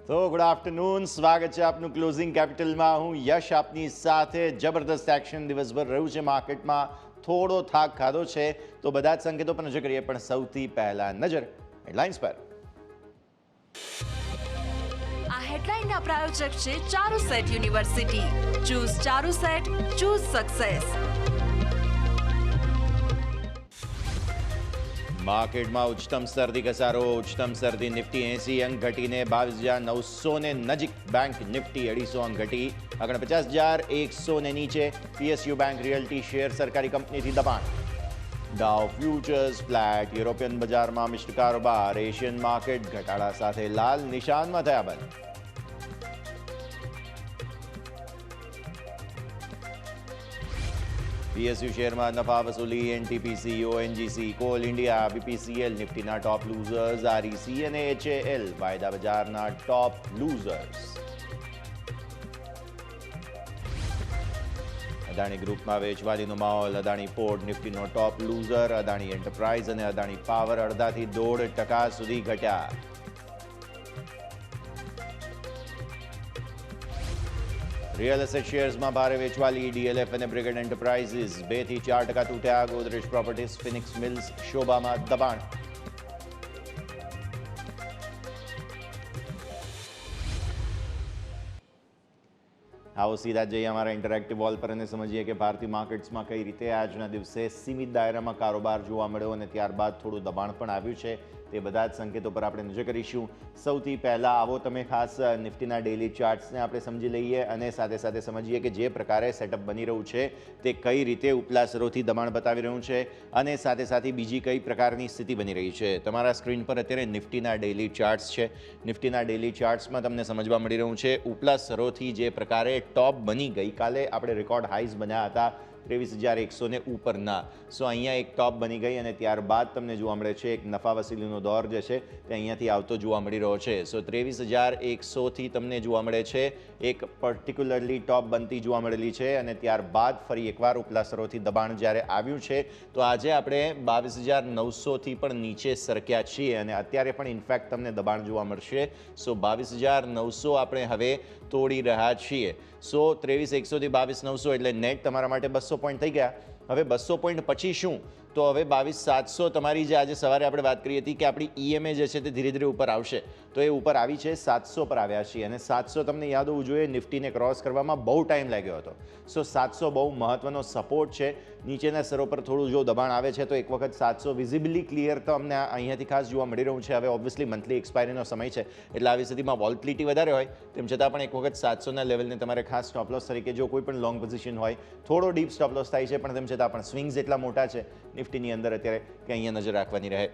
તો good afternoon, સ્વાગત છે આપનું ક્લોઝિંગ કેપિટલમાં. હું યશ આપની સાથે. જબરદસ્ત એક્શન દિવસભર રહ્યું છે માર્કેટમાં. થોડો થાક ખાધો છે તો બધા જ સંકેતો પર નજર કરીએ, પણ સૌથી પહેલા નજર હેડલાઇન્સ પર. આ હેડલાઇનના પ્રાયોજક છે Charusat university. Choose Charusat, choose success. માર્કેટમાં ઉચ્ચતમ સ્તરથી ઘસારો. ઉચ્ચતમ સ્તરથી નિફ્ટી 80 અંક ઘટીને 22,900 નજીક. બેંક નિફ્ટી 250 અંક ઘટી 49,100 નીચે. પીએસયુ બેંક રિયલ્ટી શેર સરકારી કંપનીથી દબાણ. ડાઉ ફ્યુચર્સ ફ્લેટ. યુરોપિયન બજારમાં મિશ્ર કારોબાર. એશિયન માર્કેટ ઘટાડા સાથે લાલ નિશાનમાં થયા બંધ. પીએસયુ શેરમાં નફા વસૂલી. NTPC, ONGC, coal India, BPCL નિફ્ટીના ટોપ લૂઝર્સ. આરઈસી અને એચએએલ વાયદા બજારના ટોપ લૂઝર્સ. અદાણી ગ્રુપમાં વેચવાલીનો માહોલ. અદાણી પોર્ટ નિફ્ટીનો ટોપ લૂઝર. અદાણી એન્ટરપ્રાઇઝ અને અદાણી પાવર 1.5% થી 1.5% સુધી ઘટ્યા. રિયલ એસ્ટેટ શેર્સમાં ભારે વેચવાલી. ડીએલએફ અને બ્રિગેડ એન્ટરપ્રાઇઝીસ 2% થી 4% તૂટ્યા. ગોદરેજ પ્રોપર્ટીઝ, ફિનિક્સ મિલ્સ, શોભામાં દબાણ. આવો સીધા જઈએ અમારા ઇન્ટરેક્ટિવ વોલ પર અને સમજીએ કે ભારતીય માર્કેટ્સમાં કઈ રીતે આજના દિવસે સીમિત દાયરામાં કારોબાર જોવા મળ્યો અને ત્યારબાદ થોડું દબાણ પણ આવ્યું છે. તે બધા જ સંકેતો પર આપણે નજર કરીશું. સૌથી પહેલાં આવો તમે ખાસ નિફ્ટીના ડેઇલી ચાર્ટ્સને આપણે સમજી લઈએ અને સાથે સાથે સમજીએ કે જે પ્રકારે સેટઅપ બની રહ્યું છે તે કઈ રીતે ઉપલા સ્તરોથી દબાણ બતાવી રહ્યું છે અને સાથે સાથે બીજી કઈ પ્રકારની સ્થિતિ બની રહી છે. તમારા સ્ક્રીન પર અત્યારે નિફ્ટીના ડેઇલી ચાર્ટ્સ છે. નિફ્ટીના ડેઇલી ચાર્ટ્સમાં તમને સમજવા મળી રહ્યું છે ઉપલા સ્તરોથી જે પ્રકારે ટોપ બની. ગઈકાલે આપણે રેકોર્ડ હાઈઝ બન્યા હતા 23,100 ને ઉપરના. સો અહીંયા એક ટોપ બની ગઈ અને ત્યારબાદ તમને જોવા મળે છે એક નફા વસૂલીનો દોર જે છે તે અહીંયાથી આવતો જોવા મળી રહ્યો છે. સો 23,100થી તમને જોવા મળે છે એક પર્ટિક્યુલરલી ટોપ બનતી જોવા મળેલી છે અને ત્યારબાદ ફરી એકવાર ઉપલા સ્તરોથી દબાણ જ્યારે આવ્યું છે તો આજે આપણે 22,900થી પણ નીચે સરક્યા છીએ અને અત્યારે પણ ઇનફેક્ટ તમને દબાણ જોવા મળશે. સો 22,900 આપણે હવે તોડી રહ્યા છીએ. સો 23,100થી 22,900 એટલે નેટ તમારા માટે 200 પોઈન્ટ થઈ ગયા. હવે 200 પોઈન્ટ પછી શું? તો હવે 22,700 તમારી જે આજે સવારે આપણે વાત કરી હતી કે આપણી ઈએમએ જે છે તે ધીરે ધીરે ઉપર આવશે તો એ ઉપર આવી છે. 700 પર આવ્યા છીએ અને 700 તમને યાદ હોવું જોઈએ નિફ્ટીને ક્રોસ કરવામાં બહુ ટાઈમ લાગ્યો હતો. સો 700 બહુ મહત્વનો સપોર્ટ છે. નીચેના સ્તરો પર થોડું જો દબાણ આવે છે તો એક વખત 700 વિઝિબલી ક્લિયર તો અમને અહીંયાથી ખાસ જોવા મળી રહ્યું છે. હવે ઓબ્વિયસલી મંથલી એક્સપાયરીનો સમય છે એટલે આવી સ્થિતિમાં વોલેટિલિટી વધારે હોય તેમ છતાં પણ એક વખત 700ના લેવલને તમારે ખાસ સ્ટોપ લોસ તરીકે જો કોઈ પણ લોંગ પોઝિશન હોય થોડો ડીપ સ્ટોપ લોસ થાય છે પણ તેમ છતાં પણ સ્વિંગ્સ એટલા મોટા છે નિફ્ટીની અંદર અત્યારે કે અહીંયા નજર રાખવાની રહે.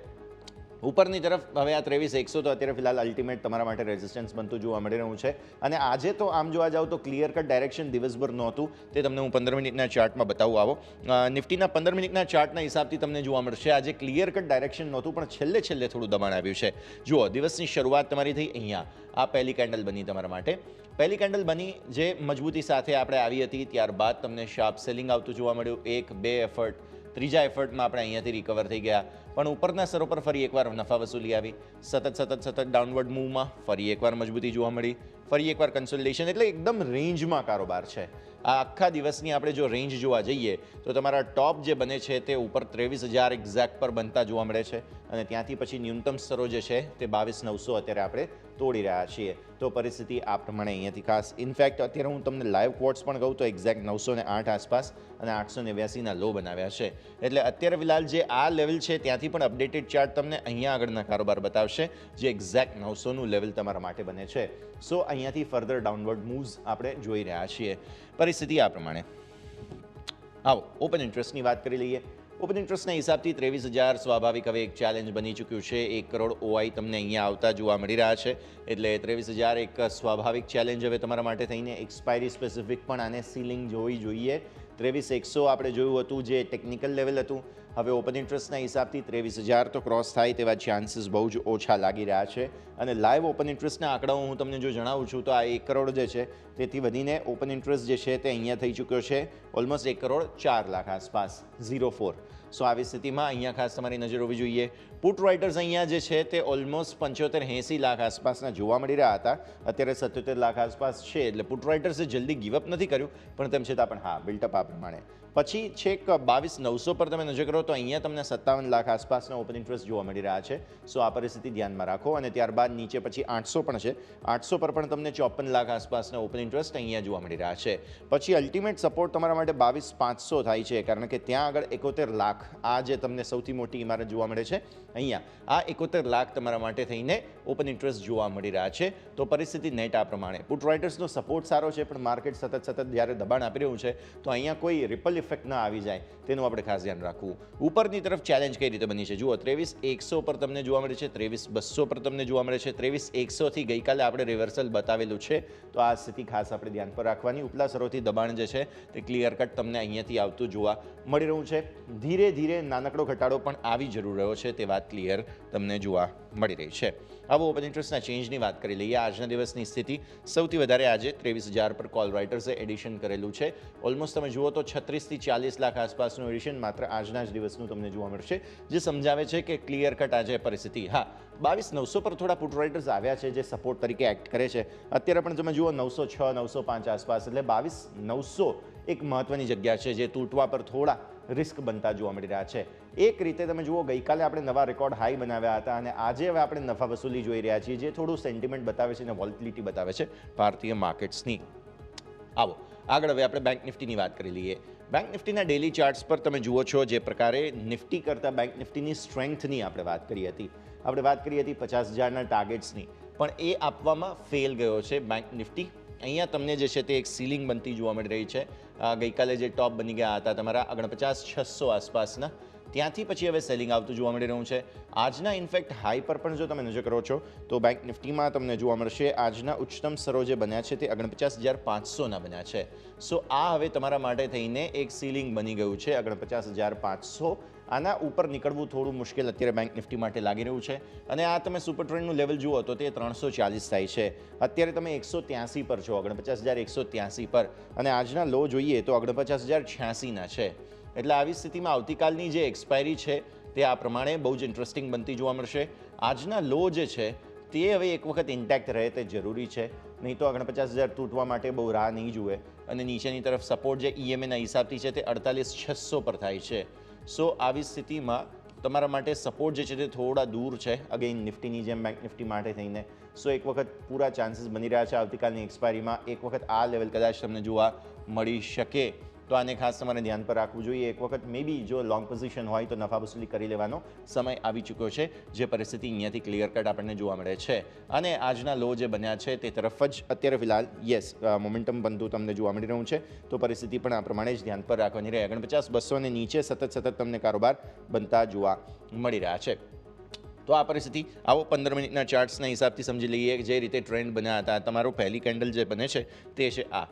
ઉપરની તરફ હવે આ 23,100 તો અત્યારે ફિલહાલ અલ્ટિમેટ તમારા માટે રેઝિસ્ટન્સ બનતું જોવા મળી રહ્યું છે અને આજે તો આમ જોવા જાવ તો ક્લિયર કટ ડાયરેક્શન દિવસભર નહોતું. તે તમને હું 15 મિનિટના ચાર્ટમાં બતાવું. આવો નિફ્ટીના 15 મિનિટના ચાર્ટના હિસાબથી તમને જોવા મળશે આજે ક્લિયર કટ ડાયરેક્શન નહોતું પણ છેલ્લે થોડું દબાણ આવ્યું છે. જુઓ દિવસની શરૂઆત તમારી થઈ અહીંયા. આ પહેલી કેન્ડલ બની તમારા માટે. પહેલી કેન્ડલ બની જે મજબૂતી સાથે આપણે આવી હતી. ત્યારબાદ તમને શાર્પ સેલિંગ આવતું જોવા મળ્યું. 1-2 એફર્ટ. ત્રીજા એફર્ટમાં આપણે અહીંયાથી રિકવર થઈ ગયા પણ ઉપરના સ્તરો પર ફરી એકવાર નફા વસૂલી આવી. સતત ડાઉનવર્ડ મૂવમાં ફરી એકવાર મજબૂતી જોવા મળી. ફરી એકવાર કન્સોલિડેશન એટલે એકદમ રેન્જમાં કારોબાર છે. આ આખા દિવસની આપણે જો રેન્જ જોવા જઈએ તો તમારા ટોપ જે બને છે તે ઉપર 23,000 એક્ઝેક્ટ પર બનતા જોવા મળે છે અને ત્યાંથી પછી ન્યૂનતમ સ્તરો જે છે તે 22,900 અત્યારે આપણે તોડી રહ્યા છીએ. તો પરિસ્થિતિ આ પ્રમાણે અહીંયાથી ખાસ ઇનફેક્ટ અત્યારે હું તમને લાઈવ ક્વોટ્સ પણ કહું તો એક્ઝેક્ટ 908 આસપાસ અને 889ના લો બનાવ્યા છે. એટલે અત્યારે ફિલહાલ જે આ લેવલ છે ત્યાંથી પણ અપડેટેડ ચાર્ટ તમને અહીંયા આગળના કારોબાર બતાવશે જે એક્ઝેક્ટ 900નું લેવલ તમારા માટે બને છે. સો અહીંયાથી ફર્ધર ડાઉનવર્ડ મૂવ્સ આપણે જોઈ રહ્યા છીએ. પરિસ્થિતિ આ પ્રમાણે. આવો ઓપન ઇન્ટરેસ્ટની વાત કરી લઈએ. ઓપન ઇન્ટરેસ્ટના હિસાબથી 23,000 સ્વાભાવિક હવે એક ચેલેન્જ બની ચૂક્યું છે. 1 કરોડ ઓઆઈ તમને અહીંયા આવતા જોવા મળી રહ્યા છે એટલે 23,000 એક સ્વાભાવિક ચેલેન્જ હવે તમારા માટે થઈને એક્સપાયરી સ્પેસિફિક પણ આને સીલિંગ જોવી જોઈએ. 23,100 આપણે જોયું હતું જે ટેકનિકલ લેવલ હતું. હવે ઓપન ઇન્ટરેસ્ટના હિસાબથી 23,000 તો ક્રોસ થાય તેવા ચાન્સીસ બહુ જ ઓછા લાગી રહ્યા છે અને લાઈવ ઓપન ઇન્ટરેસ્ટના આંકડાઓ હું તમને જો જણાવું છું તો આ 1 કરોડ જે છે તે તેથી વધીને ઓપન ઇન્ટરેસ્ટ જે છે તે અહીંયા થઈ ચૂક્યો છે ઓલમોસ્ટ 1,04,00,000 આસપાસ 04. સો આવી સ્થિતિમાં અહીંયા ખાસ તમારી નજર હોવી જોઈએ. પુટ રાઇટર્સ અહીંયા જે છે તે ઓલમોસ્ટ 75-80 લાખ આસપાસના જોવા મળી રહ્યા હતા, અત્યારે 77 લાખ આસપાસ છે. એટલે પુટ રાઇટર્સે જલ્દી ગીવઅપ નથી કર્યું, પણ તેમ છતાં પણ હા બિલ્ટઅપ આ પ્રમાણે. પછી છેક 22,900 પર તમે નજર કરો તો અહીંયા તમને 57 લાખ આસપાસના ઓપન ઇન્ટરેસ્ટ જોવા મળી રહ્યા છે. સો આ પરિસ્થિતિ ધ્યાનમાં રાખો. અને ત્યારબાદ નીચે પછી 800 પણ છે, 800 પર પણ તમને 54 લાખ આસપાસના ઓપન ઇન્ટરેસ્ટ અહીંયા જોવા મળી રહ્યા છે. પછી અલ્ટિમેટ સપોર્ટ તમારા માટે 22,500 થાય છે, કારણ કે ત્યાં આગળ 71 લાખ આ જે તમને સૌથી મોટી ઇમારત જોવા મળે છે અહીંયા, આ 71 લાખ તમારા માટે થઈને ઓપન ઇન્ટરેસ્ટ જોવા મળી રહ્યા છે. તો પરિસ્થિતિ નેટ આ પ્રમાણે. પુટ રાઇટર્સનો સપોર્ટ સારો છે, પણ માર્કેટ સતત જ્યારે દબાણ આપી રહ્યું છે તો અહીંયા કોઈ રિપલ ઇફેક્ટ ના આવી જાય તેનું આપણે ખાસ ધ્યાન રાખવું. ઉપરની તરફ ચેલેન્જ કઈ રીતે બની છે જુઓ, 23,100 પર તમને જોવા મળે છે, 23,200 પર તમને જોવા મળે છે, 23,100 થી ગઈકાલે આપણે રિવર્સલ બતાવેલું છે. તો આ સ્થિતિ ખાસ આપણે ધ્યાન પર રાખવાની. ઉપલા સરોથી દબાણ જે છે તે ક્લિયર કટ તમને અહીંયાથી આવતું જોવા મળી રહ્યું છે. ધીરે ધીરે નાનકડો ઘટાડો પણ આવી જરૂર રહ્યો છે, તે વાત ક્લિયર તમને જોવા મળી રહી છે. હવે ઓપન ઇન્ટરેસ્ટના ચેન્જની વાત કરી લઈએ. આજના દિવસની સ્થિતિ સૌથી વધારે આજે 23,000 પર કોલ રાઇટર્સે એડિશન કરેલું છે. ઓલમોસ્ટ તમે જુઓ તો 36 થી 40 લાખ આસપાસનું એડિશન માત્ર આજના જ દિવસનું તમને જોવા મળશે, જે સમજાવે છે કે ક્લિયર કટ આજે પરિસ્થિતિ. હા 22,900 પર થોડા પુટ રાઇટર્સ આવ્યા છે જે સપોર્ટ તરીકે એક્ટ કરે છે. અત્યારે પણ તમે જુઓ 906, 905 આસપાસ, એટલે 22,900 એક મહત્વની જગ્યા છે જે તૂટવા પર થોડા રિસ્ક બનતા જોવા મળી રહ્યા છે. એક રીતે તમે જુઓ ગઈકાલે આપણે નવા રેકોર્ડ હાઈ બનાવ્યા હતા અને આજે હવે આપણે નફા વસૂલી જોઈ રહ્યા છીએ, જે થોડું સેન્ટિમેન્ટ બતાવે છે અને વોલેટિલિટી બતાવે છે ભારતીય માર્કેટ્સની. આવો આગળ હવે આપણે બેંક નિફ્ટીની વાત કરી લઈએ. બેંક નિફ્ટીના ડેલી ચાર્ટ્સ પર તમે જુઓ છો જે પ્રકારે નિફ્ટી કરતાં બેંક નિફ્ટીની સ્ટ્રેન્થની આપણે વાત કરી હતી. આપણે વાત કરી હતી 50,000ના ટાર્ગેટ્સની, પણ એ આપવામાં ફેલ ગયો છે બેંક નિફ્ટી. અહીંયા તમને જે છે તે એક સીલિંગ બનતી જોવા મળી રહી છે. ગઈકાલે જે ટોપ બની ગયા હતા તમારા 49,600 આસપાસના, ત્યાંથી પછી હવે સેલિંગ આવતું જોવા મળી રહ્યું છે. આજના ઇનફેક્ટ હાઈ પર પણ જો તમે નજર કરો છો તો બેંક નિફ્ટીમાં તમને જોવા મળશે આજના ઉચ્ચતમ સ્તરો જે બન્યા છે તે 49,500ના બન્યા છે. સો આ હવે તમારા માટે થઈને એક સીલિંગ બની ગયું છે 49,500. આના ઉપર નીકળવું થોડું મુશ્કેલ અત્યારે બેંક નિફ્ટી માટે લાગી રહ્યું છે. અને આ તમે સુપર ટ્રેન્ડનું લેવલ જુઓ તો તે 340 થાય છે. અત્યારે તમે 183 પર છો, 49,183 પર, અને આજના લો જોઈએ તો 49,086ના છે. એટલે આવી સ્થિતિમાં આવતીકાલની જે એક્સપાયરી છે તે આ પ્રમાણે બહુ જ ઇન્ટરેસ્ટિંગ બનતી જોવા મળશે. આજના લો જે છે તે હવે એક વખત ઇન્ટેક્ટ રહે તે જરૂરી છે, નહીં તો 49,000 તૂટવા માટે બહુ રાહ નહીં જુએ. અને નીચેની તરફ સપોર્ટ જે EMAના હિસાબથી છે તે 48,600 પર થાય છે. સો આવી સ્થિતિમાં તમારા માટે સપોર્ટ જે છે તે થોડા દૂર છે અગેઇન નિફ્ટીની જેમ બેંક નિફ્ટી માટે થઈને. સો એક વખત પૂરા ચાન્સીસ બની રહ્યા છે આવતીકાલની એક્સપાયરીમાં એક વખત આ લેવલ કદાચ તમને જોવા મળી શકે. તો આને ખાસ તમારે ધ્યાન પર રાખવું જોઈએ. એક વખત મે બી જો લોંગ પોઝિશન હોય તો નફા વસૂલી કરી લેવાનો સમય આવી ચૂક્યો છે, જે પરિસ્થિતિ અહીંયાથી ક્લિયર કટ આપણને જોવા મળે છે. અને આજના લો જે બન્યા છે તે તરફ જ અત્યારે ફિલહાલ યસ મોમેન્ટમ બનતું તમને જોવા મળી રહ્યું છે. તો પરિસ્થિતિ પણ આ પ્રમાણે જ ધ્યાન પર રાખવાની રહે. 49,200 ને નીચે સતત તમને કારોબાર બનતા જોવા મળી રહ્યા છે. તો આ પરિસ્થિતિ આવો 15 મિનિટના ચાર્ટ્સના હિસાબથી સમજી લઈએ જે રીતે ટ્રેન્ડ બન્યા હતા. તમારો પહેલી કેન્ડલ જે બને છે તે છે આ.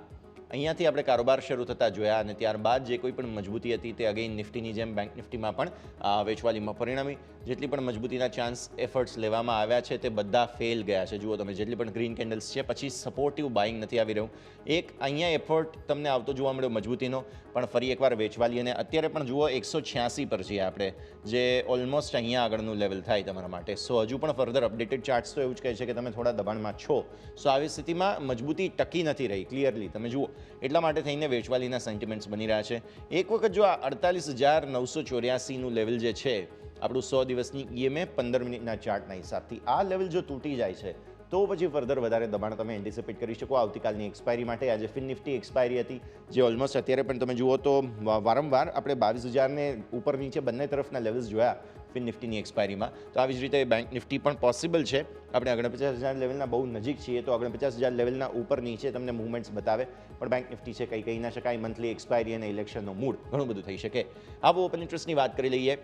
અહીંયાથી આપણે કારોબાર શરૂ થતા જોયા અને ત્યારબાદ જે કોઈ પણ મજબૂતી હતી તે અગેઇન નિફ્ટીની જેમ બેંક નિફ્ટીમાં પણ વેચવાલીમાં પરિણમી. જેટલી પણ મજબૂતીના ચાન્સ એફર્ટ્સ લેવામાં આવ્યા છે તે બધા ફેલ ગયા છે. જુઓ તમે જેટલી પણ ગ્રીન કેન્ડલ્સ છે પછી સપોર્ટિવ બાઇંગ નથી આવી રહ્યું. એક અહીંયા એફર્ટ તમને આવતો જોવા મળ્યો મજબૂતીનો, પણ ફરી એકવાર વેચવાલી અને અત્યારે પણ જુઓ 186 પર છીએ આપણે, જે ઓલમોસ્ટ અહીંયા આગળનું લેવલ થાય તમારા માટે. સો હજુ પણ ફર્ધર અપડેટેડ ચાર્ટ્સ તો એવું જ કહે છે કે તમે થોડા દબાણમાં છો. સો આવી સ્થિતિમાં મજબૂતી ટકી નથી રહી ક્લિયરલી તમે જુઓ, એટલા માટે થઈને વેચવાલીના સેન્ટિમેન્ટ્સ બની રહ્યા છે. એક વખત જો આ 48,984નું લેવલ જે છે આપણું 100 દિવસની EMA 15 મિનિટના ચાર્ટના હિસાબથી આ લેવલ જો તૂટી જાય છે તો પછી ફર્ધર વધારે દબાણ તમે એન્ટિસિપેટ કરી શકો આવતીકાલની એક્સપાયરી માટે. આજે ફિન નિફ્ટી એક્સપાયરી હતી જે ઓલમોસ્ટ અત્યારે પણ તમે જુઓ તો વારંવાર આપણે 22,000ને ઉપર નીચે બંને તરફના લેવલ્સ જોયા ફિન નિફ્ટીની એક્સપાયરીમાં. તો આવી જ રીતે બેંક નિફ્ટી પણ પોસિબલ છે. આપણે 49,000 લેવલના બહુ નજીક છીએ તો 49,000 લેવલના ઉપર નીચે તમને મૂવમેન્ટ્સ બતાવે, પણ બેંક નિફ્ટી છે કંઈ કહી ના શકાય. મંથલી એક્સપાયરી અને ઇલેક્શનનો મૂડ ઘણું બધું થઈ શકે. આવો ઓપન ઇન્ટરેસ્ટની વાત કરી લઈએ.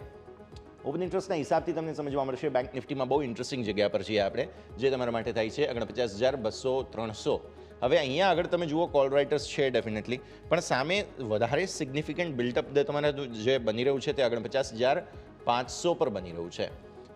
ઓપન ઇન્ટરેસ્ટના હિસાબથી તમને સમજવા મળશે બેંક નિફ્ટીમાં બહુ ઇન્ટરેસ્ટિંગ જગ્યા પર છીએ આપણે, જે તમારા માટે થાય છે 49,200, 300. હવે અહીંયા આગળ તમે જુઓ કોલ રાઇટર્સ છે ડેફિનેટલી, પણ સામે વધારે સિગ્નિફિકન્ટ બિલ્ટઅપ તમારે જે બની રહ્યું છે તે 49,500 પર બની રહ્યું છે.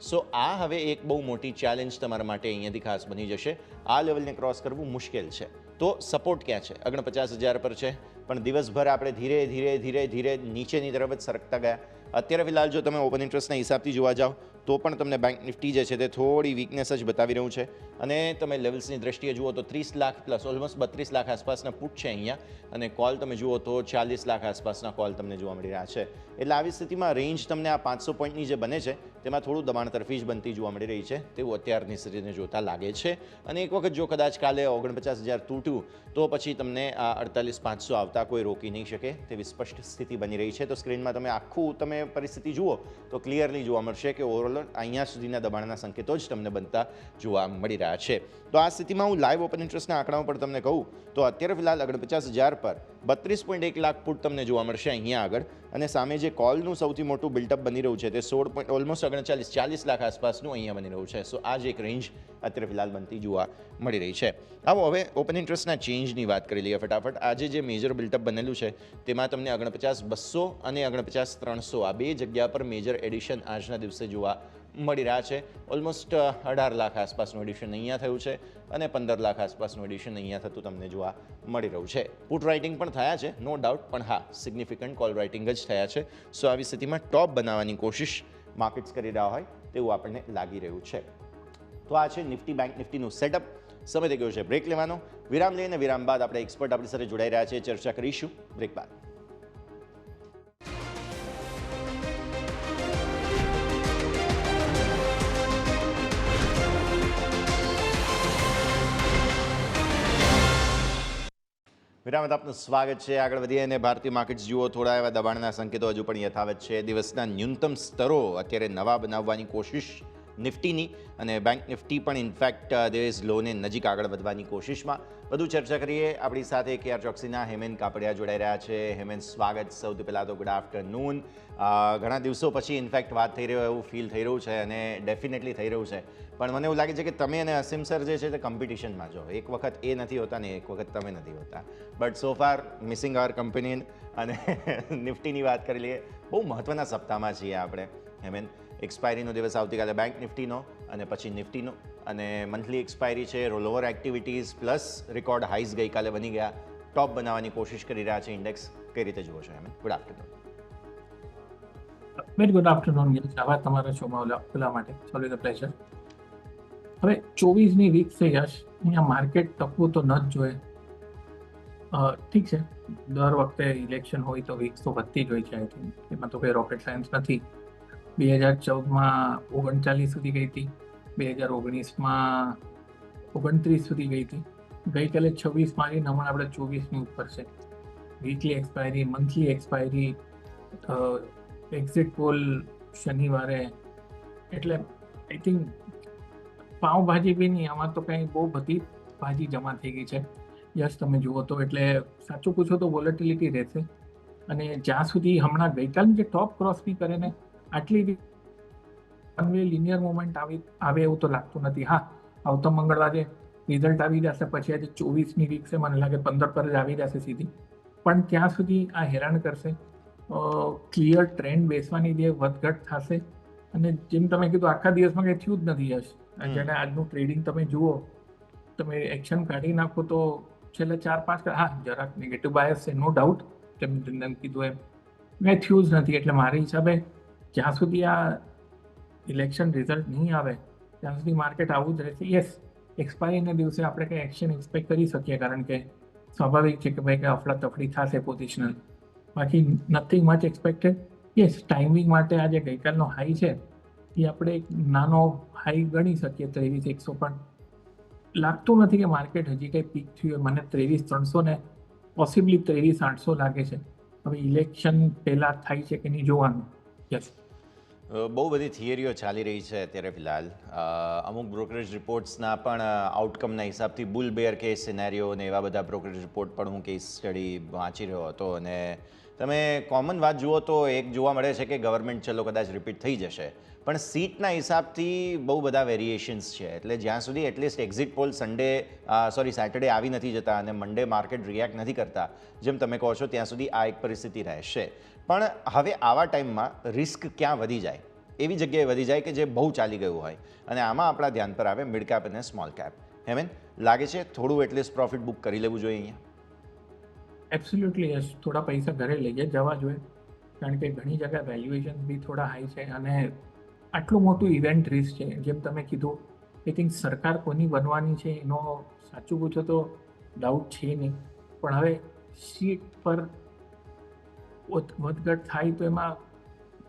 સો આ હવે એક બહુ મોટી ચેલેન્જ તમારા માટે અહીંયાથી ખાસ બની જશે. આ લેવલને ક્રોસ કરવું મુશ્કેલ છે. તો સપોર્ટ ક્યાં છે? 49,000 પર છે, પણ દિવસભર આપણે ધીરે ધીરે ધીરે ધીરે નીચેની તરફ જ સરકતા ગયા. અત્યારે ફિલહાલ જો તમે ઓપન ઇન્ટરેસ્ટના હિસાબથી જોવા જાઓ તો પણ તમને બેંક નિફ્ટી જે છે તે થોડી વીકનેસ જ બતાવી રહ્યું છે. અને તમે લેવલ્સની દ્રષ્ટિએ જુઓ તો 30 લાખ પ્લસ ઓલમોસ્ટ 32 લાખ આસપાસના પુટ છે અહીંયા, અને કોલ તમે જુઓ તો 40 લાખ આસપાસના કોલ તમને જોવા મળી રહ્યા છે. એટલે આવી સ્થિતિમાં રેન્જ તમને આ 500 પોઈન્ટની જે બને છે તેમાં થોડું દબાણ તરફી જ બનતી જોવા મળી રહી છે તેવું અત્યારની સ્થિતિને જોતા લાગે છે. અને એક વખત જો કદાચ કાલે 49,000 તૂટ્યું તો પછી તમને આ 48,500 આવતા કોઈ રોકી નહીં શકે તેવી સ્પષ્ટ સ્થિતિ બની રહી છે. તો સ્ક્રીનમાં તમે પરિસ્થિતિ જુઓ તો ક્લિયરલી જોવા મળશે કે ઓવરઓલ અહીંયા સુધીના દબાણના સંકેતો જ તમને બનતા જોવા મળી રહ્યા છે. તો આ સ્થિતિમાં હું લાઈવ ઓપન ઇન્ટરેસ્ટના આંકડાઓ પર તમને કહું તો અત્યારે ફિલહાલ 49,000 પર 32.1 લાખ પુટ તમને જોવા મળશે અહીંયા આગળ, અને સામે જે કોલનું સૌથી મોટું બિલ્ટઅપ બની રહ્યું છે તે 16 ઓલમોસ્ટ 39-40 લાખ આસપાસનું અહીંયા બની રહ્યું છે. સો આ જ એક રેન્જ અત્યારે ફિલહાલ બનતી જોવા મળી રહી છે. આવો હવે ઓપન ઇન્ટરેસ્ટના ચેન્જની વાત કરી લઈએ ફટાફટ. આજે જે મેજર બિલ્ટઅપ બનેલું છે તેમાં તમને 49,200 અને 49,300 આ બે જગ્યા પર મેજર એડિશન આજના દિવસે જોવા મળી રહ્યા છે. ઓલમોસ્ટ 18 લાખ આસપાસનું એડિશન અહીંયા થયું છે અને 15 લાખ આસપાસનું એડિશન અહીંયા થતું તમને જોવા મળી રહ્યું છે. પુટ રાઇટિંગ પણ થયા છે નો ડાઉટ, પણ હા સિગ્નિફિકન્ટ કોલ રાઇટિંગ જ થયા છે. સો આવી સ્થિતિમાં ટોપ બનાવવાની કોશિશ માર્કેટ્સ કરી રહ્યા હોય તેવું આપણને લાગી રહ્યું છે. તો આ છે નિફ્ટી બેંક નિફ્ટીનું સેટઅપ. સમય થઈ ગયો છે બ્રેક લેવાનો. વિરામ લઈને વિરામ બાદ આપણે એક્સપર્ટ આપણી સાથે જોડાઈ રહ્યા છે, ચર્ચા કરીશું બ્રેક બાદ. વિરામત આપનું સ્વાગત છે. આગળ વધીએ અને ભારતીય માર્કેટ્સ જુઓ થોડા એવા દબાણના સંકેતો હજુ પણ યથાવત છે. દિવસના ન્યૂનતમ સ્તરો અત્યારે નવા બનાવવાની કોશિશ નિફ્ટીની, અને બેંક નિફ્ટી પણ ઇનફેક્ટ દેશ લોને નજીક આગળ વધવાની કોશિશમાં. વધુ ચર્ચા કરીએ. આપણી સાથે KR ચોકસીના હેમેન કાપડિયા જોડાઈ રહ્યા છે. હેમેન, સ્વાગત. સૌથી પહેલાં તો ગુડ આફ્ટરનૂન. ઘણા દિવસો પછી ઇનફેક્ટ વાત થઈ રહ્યો એવું ફીલ થઈ રહ્યું છે, અને ડેફિનેટલી થઈ રહ્યું છે. પણ મને એવું લાગે છે કે તમે અને અસીમ સર જે છે તે કોમ્પિટિશનમાં જો. એક વખત એ નથી હોતા ને એક વખત તમે નથી હોતા. But so far missing hour company. અને નિફ્ટીની વાત કરી લઈએ. બહુ મહત્ત્વના સપ્તાહમાં છીએ આપણે હેમેન. એક્સપાયરીનો દિવસ આવતીકાલે બેંક નિફ્ટીનો અને પછી નિફ્ટીનો, અને મંથલી એક્સપાયરી છે. રોલઓવર એક્ટિવિટીઝ પ્લસ રેકોર્ડ હાઈઝ ગઈકાલે બની ગયા. ટોપ બનાવવાની કોશિશ કરી રહ્યા છે ઇન્ડેક્સ. કઈ રીતે જુઓ છો Hemen? Good afternoon. Very good afternoon. આભાર તમારા શોમાં ઓલા માટે. Sorry the pleasure. હવે 24ની વીક થઈ યશ, અહીંયા માર્કેટ ટકવું તો ન જ જોઈએ. ઠીક છે, દર વખતે ઇલેક્શન હોય તો વીક્સ તો વધતી જ હોય છે. આઈ થિંક એમાં તો કોઈ રોકેટ સાયન્સ નથી. 2014માં 39 સુધી ગઈ હતી, 2019માં 29 સુધી ગઈ હતી, ગઈકાલે 26 મારી, હમણાં આપણે 24ની ઉપર છે. Weekly expiry, monthly expiry, exit poll શનિવારે, એટલે આઈ થિંક પાઉંભાજી બી નહીં, આમાં તો કંઈ બહુ બધી ભાજી જમા થઈ ગઈ છે. યસ, તમે જુઓ તો એટલે સાચું પૂછો તો વોલેટિલિટી રહેશે. અને જ્યાં સુધી હમણાં ગઈકાલની જે ટોપ ક્રોસ બી કરે ને, આટલી વન વે લિનિયર મુવમેન્ટ આવે એવું તો લાગતું નથી. હા, આવતા મંગળવારે રિઝલ્ટ આવી જશે, પછી આજે 24ની વીક છે, મને લાગે 15 પર જ આવી જશે સીધી. પણ ત્યાં સુધી આ હેરાન કરશે. ક્લિયર ટ્રેન્ડ બેસવાની જે વધઘટ થશે. અને જેમ તમે કીધું આખા દિવસમાં કંઈ થયું જ નથી યશ. જેને આજનું ટ્રેડિંગ તમે જુઓ, તમે એક્શન કાઢી નાખો તો છેલ્લે 4-5 હા જરાક નેગેટિવ બાયસ છે નો ડાઉટ, તેમ કીધું એમ કંઈ થયું જ નથી. એટલે મારા હિસાબે જ્યાં સુધી આ ઇલેક્શન રિઝલ્ટ નહીં આવે ત્યાં સુધી માર્કેટ આવું જ રહેશે. યસ, એક્સપાયરીના દિવસે આપણે કંઈ એક્શન એક્સપેક્ટ કરી શકીએ, કારણ કે સ્વાભાવિક છે કે ભાઈ કંઈ અફડાતફડી થશે પોઝિશનલ. બાકી nothing much expected. Yes, timing માટે આજે ગઈકાલનો હાઈ છે એ આપણે એક નાનો હાઈ ગણી શકીએ 23,100, પણ લાગતું નથી કે માર્કેટ હજી કંઈ પીક થયું. મને 23,300 ને પોસિબલી 23,800 લાગે છે. હવે ઇલેક્શન પહેલાં થાય છે કે નહીં જોવાનું. યસ, બહુ બધી થિયરીઓ ચાલી રહી છે અત્યારે ફિલહાલ. અમુક બ્રોકરેજ રિપોર્ટ્સના પણ આઉટકમના હિસાબથી બુલ બેર કેસ સિનેરિયો અને એવા બધા બ્રોકરેજ રિપોર્ટ પણ હું કેસ સ્ટડી વાંચી રહ્યો હતો. અને તમે કોમન વાત જુઓ તો એક જોવા મળે છે કે ગવર્મેન્ટ ચલો કદાચ રિપીટ થઈ જશે, પણ સીટના હિસાબથી બહુ બધા વેરિએશન્સ છે. એટલે જ્યાં સુધી એટલીસ્ટ એક્ઝિટ પોલ સેટરડે આવી નથી જતા અને મંડે માર્કેટ રિએક્ટ નથી કરતા, જેમ તમે કહો છો, ત્યાં સુધી આ એક પરિસ્થિતિ રહેશે. પણ હવે આવા ટાઈમમાં રિસ્ક ક્યાં વધી જાય? એવી જગ્યાએ વધી જાય કે જે બહુ ચાલી ગયું હોય, અને આમાં આપણા ધ્યાન પર આવે મિડ કેપ અને સ્મોલ કેપ. હેમેન, લાગે છે થોડું એટલીસ્ટ પ્રોફિટ બુક કરી લેવું જોઈએ અહીંયા? એબ્સોલ્યુટલી યસ, થોડા પૈસા ઘરે લઈ જવા જોઈએ, કારણ કે ઘણી જગ્યાએ વેલ્યુએશન બી થોડા હાઈ છે અને આટલું મોટું ઇવેન્ટ રિસ્ક છે. જેમ તમે કીધું, આઈ થિંક સરકાર કોની બનવાની છે એનો સાચું પૂછો તો ડાઉટ છે નહીં, પણ હવે સીટ પર વધઘટ થાય તો એમાં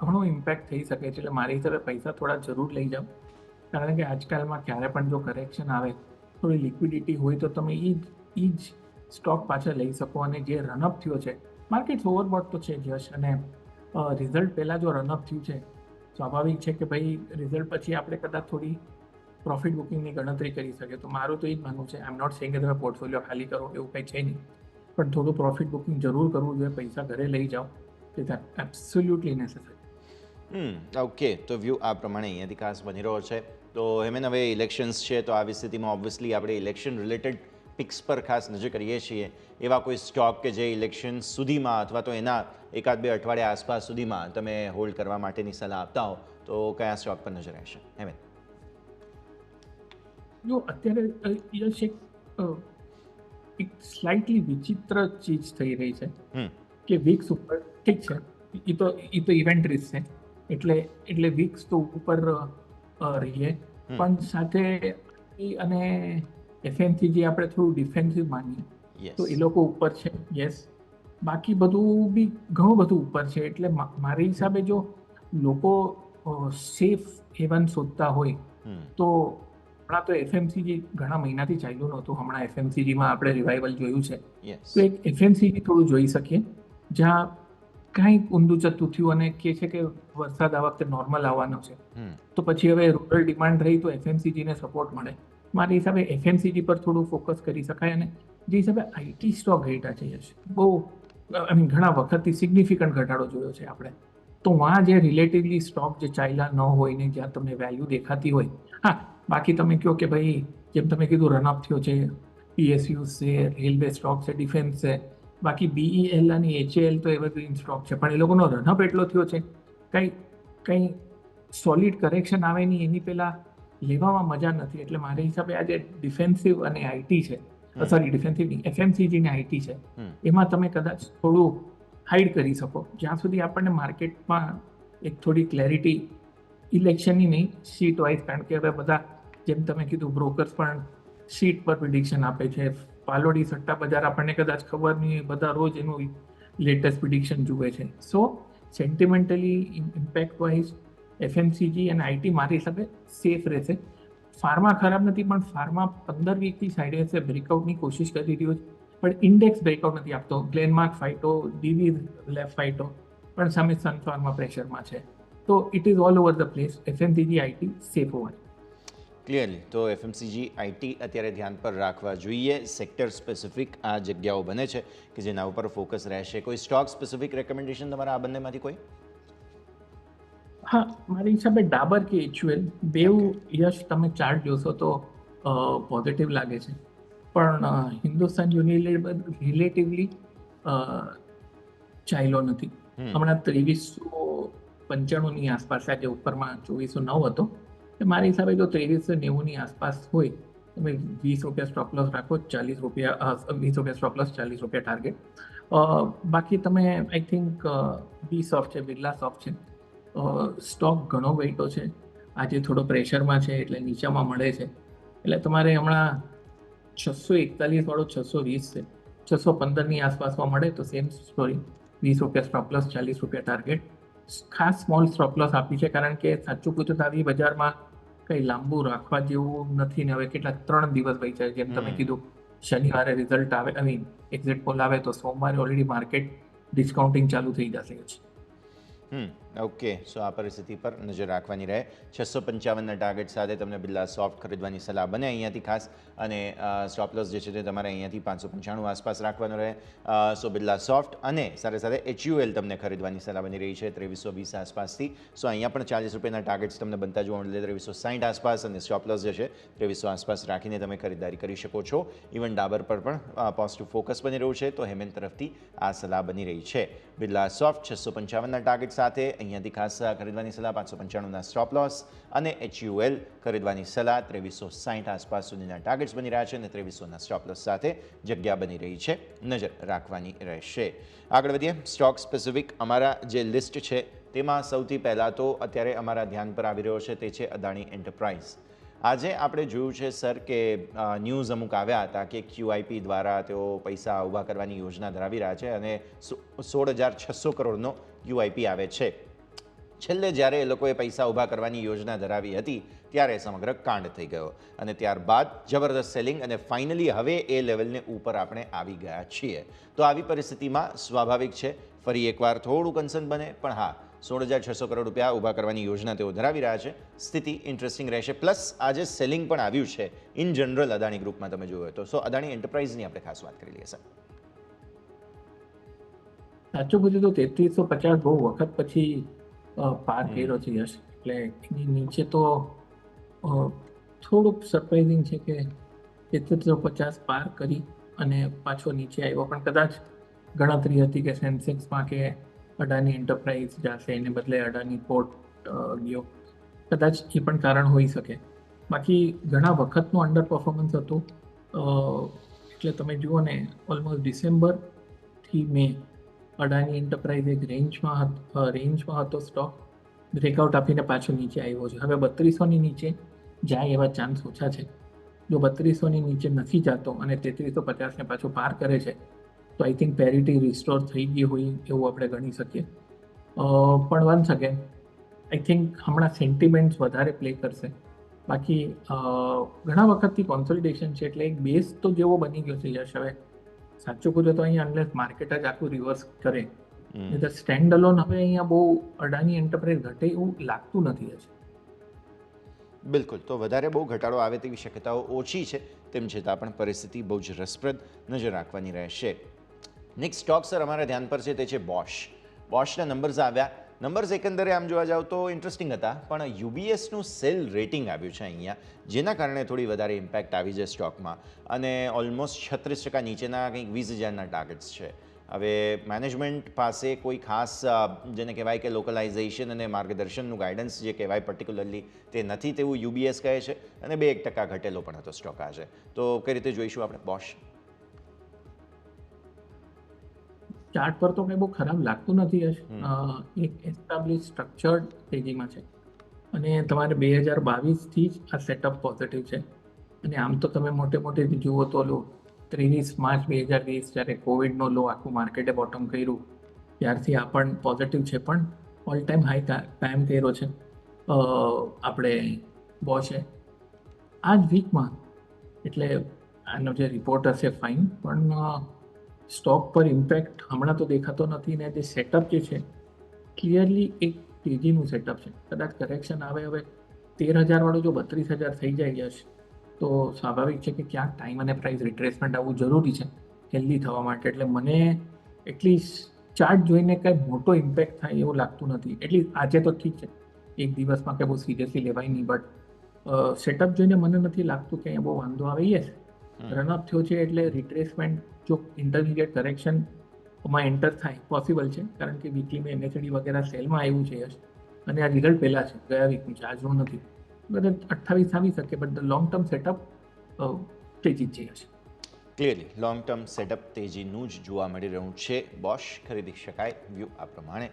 ઘણો ઇમ્પેક્ટ થઈ શકે છે. એટલે મારી હિસાબે પૈસા થોડા જરૂર લઈ જાઓ, કારણ કે આજકાલમાં ક્યારે પણ જો કરેક્શન આવે, થોડી લિક્વિડિટી હોય તો તમે એ જ સ્ટોક પાછા લઈ શકો. અને જે રનઅપ થયો છે, માર્કેટ ઓવરબોટ તો છે જશ, અને રિઝલ્ટ પહેલાં જો રનઅપ થયું છે, સ્વાભાવિક છે કે ભાઈ રિઝલ્ટ પછી આપણે કદાચ થોડી પ્રોફિટ બુકિંગની ગણતરી કરી શકીએ. તો મારું તો એ જ માનવું છે, આઈ એમ નોટ સેઇંગ કે તમે પોર્ટફોલિયો ખાલી કરો, એવું કંઈ છે નહીં, પણ થોડું પ્રોફિટ બુકિંગ જરૂર કરવું જોઈએ. પૈસા ઘરે લઈ જાઓ, ઇટ એબ્સોલ્યુટલી નેસેસરી. ઓકે, તો વ્યૂ આ પ્રમાણે અહીંયાથી ખાસ બની રહ્યો છે. તો હેમેન, હવે ઇલેક્શન્સ છે, તો આવી સ્થિતિમાં ઓબ્વિયસલી આપણે ઇલેક્શન રિલેટેડ પિક્સ પર ખાસ નજર કરીએ છીએ. એવા કોઈ સ્ટોક કે જે ઇલેક્શન સુધીમાં અથવા તો એના 1-2 અઠવાડિયા આસપાસ સુધીમાં તમે હોલ્ડ કરવા માટેની સલાહ આપતા હો, તો કયા સ્ટોક પર નજર રહેશે હેમેન? જો અત્યારે યશ એક સ્લાઇટલી વિચિત્ર ચીજ થઈ રહી છે કે વીક્સ ઉપર, ઠીક છે, એ તો ઇવેન્ટ રિસ્ક છે, એટલે વીક્સ તો ઉપર રહીએ, પણ સાથે અને એફએમસીજી આપણે થોડું ડિફેન્સિવ માનીએ તો એ લોકો ઉપર છે, યસ. બાકી બધું બી ઘણું બધું ઉપર છે. એટલે મારી હિસાબે જો લોકો સેફ હેવન શોધતા હોય તો હમણાં તો એફએમસીજી ઘણા મહિનાથી ચાલ્યું નહોતું, હમણાં એફએમસીજીમાં આપણે રિવાઇવલ જોયું છે, તો એક એફએમસીજી થોડું જોઈ શકીએ, જ્યાં કાંઈ ઊંધું ચતું થયું અને કહે છે કે વરસાદ આ વખતે નોર્મલ આવવાનો છે, તો પછી હવે રૂરલ ડિમાન્ડ રહી તો એફએમસીજીને સપોર્ટ મળે. મારી હિસાબે એફએમસીજી પર થોડું ફોકસ કરી શકાય. અને જે હિસાબે આઈટી સ્ટોક ઘટ્યા છે યશ, બહુ ઘણા વખતથી સિગ્નિફિકન્ટ ઘટાડો જોયો છે આપણે, તો વાં જે રિલેટિવલી સ્ટોક જે ચાલ્યા ન હોય ને જ્યાં તમને વેલ્યુ દેખાતી હોય, હા, બાકી તમે કહો કે ભાઈ જેમ તમે કીધું રનઅપ થયો છે, પીએસયુ છે, રેલવે સ્ટોક છે, ડિફેન્સ છે, બાકી બીઈએલ અને એચએએલ તો એવરગ્રીન સ્ટોક છે, પણ એ લોકોનો રનઅપ એટલો થયો છે, કંઈ સોલિડ કરેક્શન આવે નહીં એની પહેલાં લેવામાં મજા નથી. એટલે મારા હિસાબે આજે ડિફેન્સિવ અને આઈટી છે, ડિફેન્સિવ નહીં, એફએમસીજી ને આઈટી છે, એમાં તમે કદાચ થોડું હાઈડ કરી શકો જ્યાં સુધી આપણને માર્કેટમાં એક થોડી ક્લેરિટી, ઇલેક્શનની નહીં, સીટ વાઇઝ, કારણ કે હવે બધા જેમ તમે કીધું બ્રોકર્સ પણ સીટ પર પ્રિડિક્શન આપે છે. પાલોડી સટ્ટા બજાર આપણને કદાચ ખબર નહીં, બધા રોજ એનું લેટેસ્ટ પ્રિડિક્શન જુએ છે. સો સેન્ટિમેન્ટલી ઇમ્પેક્ટ વાઇઝ એફએમસીજી અને આઈટી મારી હિસાબે સેફ રહેશે. ફાર્મા ખરાબ નથી, પણ ફાર્મા 15 વીકથી સાઈડે હશે, બ્રેકઆઉટની કોશિશ કરી રહ્યો છે, પણ ઇન્ડેક્સ બ્રેકઆઉટ નથી આપતો. ગ્લેનમાર્ક ફાઇટો, ડીવી લેફ ફાઇટો, પણ સામે સન ફાર્મા પ્રેશરમાં છે. તો it is all over the place. FMCG IT safe હોવા. ક્લિયરલી, તો એફએમસીજી આઈટી અત્યારે ધ્યાન પર રાખવા જોઈએ. સેક્ટર સ્પેસિફિક આ જગ્યાઓ બને છે કે જેના ઉપર ફોકસ રહેશે. કોઈ સ્ટોક સ્પેસિફિક રેકમેન્ડેશન તમારા આ બંનેમાંથી કોઈ? હા, મારી હિસાબે ડાબર કે એચયુએલ બેઉ યશ તમે ચાર્ટ જોશો તો પોઝિટિવ લાગે છે, પણ હિન્દુસ્તાન યુનિલિવર રિલેટિવલી ચાલ્યો નથી. હમણાં 2395ની આસપાસ, આજે ઉપરમાં 2409 હતો. મારી હિસાબે જો 2390ની આસપાસ હોય, તમે 20 રૂપિયા સ્ટોપ લોસ રાખો, 20 રૂપિયા સ્ટોપ લોસ, 40 રૂપિયા ટાર્ગેટ. બાકી તમે આઈ થિંક બી સોફ્ટ છે, બિરલા સોફ્ટ છે, સ્ટોક ઘણો ઘટ્યો છે, આજે થોડો પ્રેશરમાં છે, એટલે નીચામાં મળે છે. એટલે તમારે હમણાં 641 વાળો 620 છે, 615ની આસપાસમાં મળે તો સેમ સ્ટોરી, 20 રૂપિયા સ્ટોપ લોસ, 40 રૂપિયા ટાર્ગેટ. ખાસ સ્મોલ સ્ટોપ લોસ આપી છે, કારણ કે સાચું પૂછો તો આવી બજારમાં કંઈ લાંબુ રાખવા જેવું નથી ને. હવે કેટલા 3 દિવસ ભાઈ છે, જેમ તમે કીધું શનિવારે રિઝલ્ટ આવે, એક્ઝિટ પોલ આવે, તો સોમવારે ઓલરેડી માર્કેટ ડિસ્કાઉન્ટિંગ ચાલુ થઈ જશે. ઓકે, સો આ પરિસ્થિતિ પર નજર રાખવાની રહે. 655ના ટાર્ગેટ સાથે તમને બિરલા સોફ્ટ ખરીદવાની સલાહ બને અહીંયાથી ખાસ, અને સ્ટોપ લોસ જે છે તે તમારે અહીંયાથી 595 આસપાસ રાખવાનો રહે. સો બિરલા સોફ્ટ અને સાથે સાથે એચયુએલ તમને ખરીદવાની સલાહ બની રહી છે 2320 આસપાસથી. સો અહીંયા પણ 40 રૂપિયાના ટાર્ગેટ્સ તમને બનતા જોવા મળે, 2360 આસપાસ, અને સ્ટોપ લોસ જે છે 2300 આસપાસ રાખીને તમે ખરીદારી કરી શકો છો. ઇવન ડાબર પર પણ પોઝિટિવ ફોકસ બની રહ્યું છે, તો હેમેન તરફથી આ સલાહ બની રહી છે. બિરલા સોફ્ટ 655ના ટાર્ગેટ સાથે અહીંયાથી ખાસ ખરીદવાની સલાહ 595ના સ્ટોપ લોસ અને HUL ખરીદવાની સલાહ 2360 આસપાસ સુધીના ટાર્ગેટ્સ બની રહ્યા છે અને 2300ના સ્ટોપ લોસ સાથે જગ્યા બની રહી છે, નજર રાખવાની રહેશે. આગળ વધીએ સ્ટોક સ્પેસિફિક અમારા જે લિસ્ટ છે તેમાં સૌથી પહેલાં તો અત્યારે અમારા ધ્યાન પર આવી રહ્યો છે તે છે અદાણી એન્ટરપ્રાઇઝ. આજે આપણે જોયું છે સર કે ન્યૂઝ અમુક આવ્યા હતા કે QIP દ્વારા તેઓ પૈસા ઊભા કરવાની યોજના ધરાવી રહ્યા છે અને 16,600 કરોડનો QIP આવે છે. છેલ્લે જ્યારે એ લોકોએ પૈસા ઊભા કરવાની યોજના ધરાવી હતી ત્યારે સમગ્ર કાંડ થઈ ગયો અને ત્યારબાદ જબરદસ્ત સેલિંગ અને ફાઇનલી હવે એ લેવલને ઉપર આપણે આવી ગયા છીએ. તો આવી પરિસ્થિતિમાં સ્વાભાવિક છે ફરી એકવાર થોડું કન્સર્ન બને, પણ હા 16,600 કરોડ રૂપિયા ઊભા કરવાની યોજના તેઓ ધરાવી રહ્યા છે. સ્થિતિ ઇન્ટરેસ્ટિંગ રહેશે. પ્લસ આજે સેલિંગ પણ આવ્યું છે ઇન જનરલ અદાણી ગ્રુપમાં તમે જોયું તો. સો અદાણી એન્ટરપ્રાઇઝની આપણે ખાસ વાત કરી લઈએ સર. સાચું પૂછ્યું તો 3350 બહુ વખત પછી પાર કર્યો છે યશ. એટલે એની નીચે તો થોડુંક સરપ્રાઇઝિંગ છે કે 3350 પાર કરી અને પાછો નીચે આવ્યો, પણ કદાચ ગણતરી હતી કે સેન્સેક્સમાં કે અદાણી એન્ટરપ્રાઇઝ જશે એને બદલે અદાણી પોર્ટ ગયો, કદાચ એ પણ કારણ હોઈ શકે. બાકી ઘણા વખતનું અંડર પરફોર્મન્સ હતું. એટલે તમે જુઓ ને ઓલમોસ્ટ ડિસેમ્બરથી મે અદાણી એન્ટરપ્રાઇઝ એક રેન્જમાં હતો સ્ટોક, બ્રેકઆઉટ આપીને પાછો નીચે આવ્યો છે. હવે 3200ની નીચે જાય એવા ચાન્સ ઓછા છે. જો 3200ની નીચે નથી જતો અને 3350ને પાછો પાર કરે છે તો આઈ થિંક પેરિટી રિસ્ટોર થઈ ગઈ હોય એવું આપણે ગણી શકીએ. પણ વન્સ અગેન આઈ થિંક હમણાં સેન્ટિમેન્ટ્સ વધારે પ્લે કરશે. બાકી ઘણા વખતથી કોન્સોલિડેશન છે એટલે એક બેઝ તો જેવો બની ગયો છે યશ. હવે સાચું કહું તો અહીંયા અનલેસ માર્કેટ જ આખું રિવર્સ કરે તો સ્ટેન્ડ અલોન હવે અહીંયા બહુ અદાણી એન્ટરપ્રાઇઝ ઘટે એવું લાગતું નથી હશે. બિલકુલ. તો વધારે બહુ ઘટાડો આવે તેવી શક્યતાઓ ઓછી છે, તેમ છતાં પણ પરિસ્થિતિ બહુ જ રસપ્રદ, નજર રાખવાની રહેશે. નેક્સ્ટ સ્ટોક સર અમારા ધ્યાન પર છે તે છે બોશ. બોશના નંબર્સ આવ્યા. નંબર્સ એકંદરે આમ જોવા જાવ તો ઇન્ટરેસ્ટિંગ હતા, પણ UBSનું સેલ રેટિંગ આવ્યું છે અહીંયા, જેના કારણે થોડી વધારે ઇમ્પેક્ટ આવી છે સ્ટોકમાં અને ઓલમોસ્ટ 36% નીચેના કંઈક 20,000ના ટાર્ગેટ્સ છે. હવે મેનેજમેન્ટ પાસે કોઈ ખાસ જેને કહેવાય કે લોકલાઇઝેશન અને માર્ગદર્શનનું ગાઈડન્સ જે કહેવાય પર્ટિક્યુલરલી તે નથી તેવું UBS કહે છે અને 2% ઘટેલો પણ હતો સ્ટોક આજે. તો કઈ રીતે જોઈશું આપણે બોશ? ચાર્ટ પર તો કંઈ બહુ ખરાબ લાગતું નથી યશ. એક એસ્ટાબ્લિશ સ્ટ્રક્ચર્ડ તેજીમાં છે અને તમારે 2022થી જ આ સેટઅપ પોઝિટિવ છે. અને આમ તો તમે મોટેથી જુઓ તો 23 માર્ચ 2020 જ્યારે કોવિડનો લો આખું માર્કેટે બોટમ કર્યું ત્યારથી આ પણ પોઝિટિવ છે, પણ ઓલ ટાઈમ હાઈ કાયમ કર્યો છે આપણે બોશે આ જ વીકમાં. એટલે આનો જે રિપોર્ટ હશે ફાઇન, પણ સ્ટોક પર ઇમ્પેક્ટ હમણાં તો દેખાતો નથી ને જે સેટઅપ જે છે ક્લિયરલી એક તેજીનું સેટઅપ છે. કદાચ કરેક્શન આવે, હવે 13,000 વાળું જો 32,000 થઈ જાય યશ તો સ્વાભાવિક છે કે ક્યાંક ટાઈમ અને પ્રાઇસ રિટ્રેસમેન્ટ આવવું જરૂરી છે હેલ્ધી થવા માટે. એટલે મને એટલીસ્ટ ચાર્ટ જોઈને કંઈ મોટો ઇમ્પેક્ટ થાય એવું લાગતું નથી. એટલીસ્ટ આજે તો ઠીક છે, એક દિવસમાં કંઈ બહુ સિરિયસલી લેવાય નહીં, બટ સેટઅપ જોઈને મને નથી લાગતું કે અહીંયા બહુ વાંધો આવે. યસ, રનઅપ થયો છે એટલે રિટ્રેસમેન્ટ જો ઇન્ટરમીડિયેટ કરેક્શનમાં એન્ટર થાય પોસિબલ છે, કારણ કે વીકલીમાં MACD વગેરે સેલમાં આવ્યું છે યશ અને આ રિઝલ્ટ પહેલાં છે, ગયા વીકનું છે, આજનું નથી. કદાચ 28 આવી શકે, but the long term setup તેજી જ છે. ક્લિયરલી લોંગ ટર્મ સેટઅપ તેજીનું જ જોવા મળી રહ્યું છે. બોશ ખરીદી શકાય વ્યૂ આ પ્રમાણે.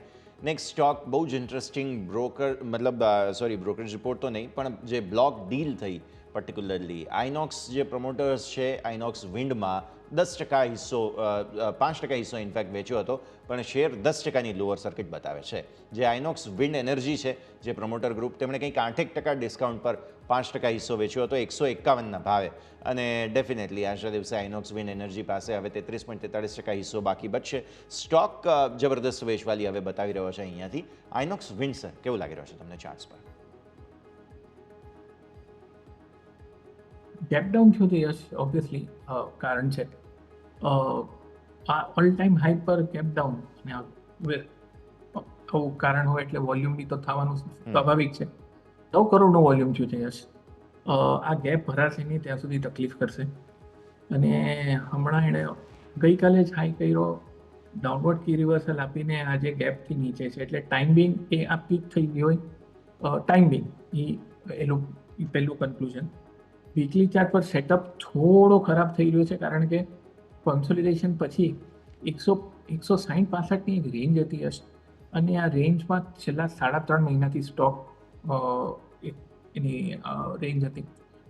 નેક્સ્ટ સ્ટોક બહુ જ ઇન્ટરેસ્ટિંગ બ્રોકરેજ રિપોર્ટ તો નહીં, પણ જે બ્લોક ડીલ થઈ પર્ટિક્યુલરલી આઇનોક્સ જે પ્રમોટર્સ છે આઇનોક્સ વિન્ડમાં 10% હિસ્સો 5% હિસ્સો ઇનફેક્ટ વેચ્યો હતો, પણ શેર 10%ની લોઅર સર્કિટ બતાવે છે. જે આઇનોક્સ વિન્ડ એનર્જી છે જે પ્રમોટર ગ્રુપ, તેમણે કંઈક 8% ડિસ્કાઉન્ટ પર 5% હિસ્સો વેચ્યો હતો 151ના ભાવે. અને ડેફિનેટલી આજના દિવસે આઇનોક્સ વિન્ડ એનર્જી પાસે હવે 33.43% હિસ્સો બાકી બચશે. સ્ટોક જબરદસ્ત વેચવાલી હવે બતાવી રહ્યો છે અહીંયાથી. આઇનોક્સ વિન્ડ સર કેવું લાગી રહ્યો છે તમને ચાર્ટ્સ પર? ગેપ ડાઉન થયું છે યશ, ઓબ્વિયસલી કારણ છે આ ઓલ ટાઈમ હાઈ પર ગેપ ડાઉન, અને આવું કારણ હોય એટલે વોલ્યુમ બી તો થવાનું સ્વાભાવિક છે. 9 કરોડનું વોલ્યુમ થયું છે યશ. આ ગેપ ભરાશે નહીં ત્યાં સુધી તકલીફ કરશે. અને હમણાં એણે ગઈકાલે જ હાઈ કર્યો ડાઉનવર્ડ કી રિવર્સલ આપીને આ જે ગેપથી નીચે છે એટલે ટાઈમ બિંગ એ આ પીક થઈ ગઈ હોય ટાઈમ બિંગ એ પહેલું કન્ક્લુઝન. વીકલી ચાર્ટ પર સેટઅપ થોડો ખરાબ થઈ રહ્યો છે કારણ કે કોન્સોલિડેશન પછી 160-165ની એક રેન્જ હતી હશે અને આ રેન્જમાં છેલ્લા 3.5 મહિનાથી સ્ટોક એની રેન્જ હતી.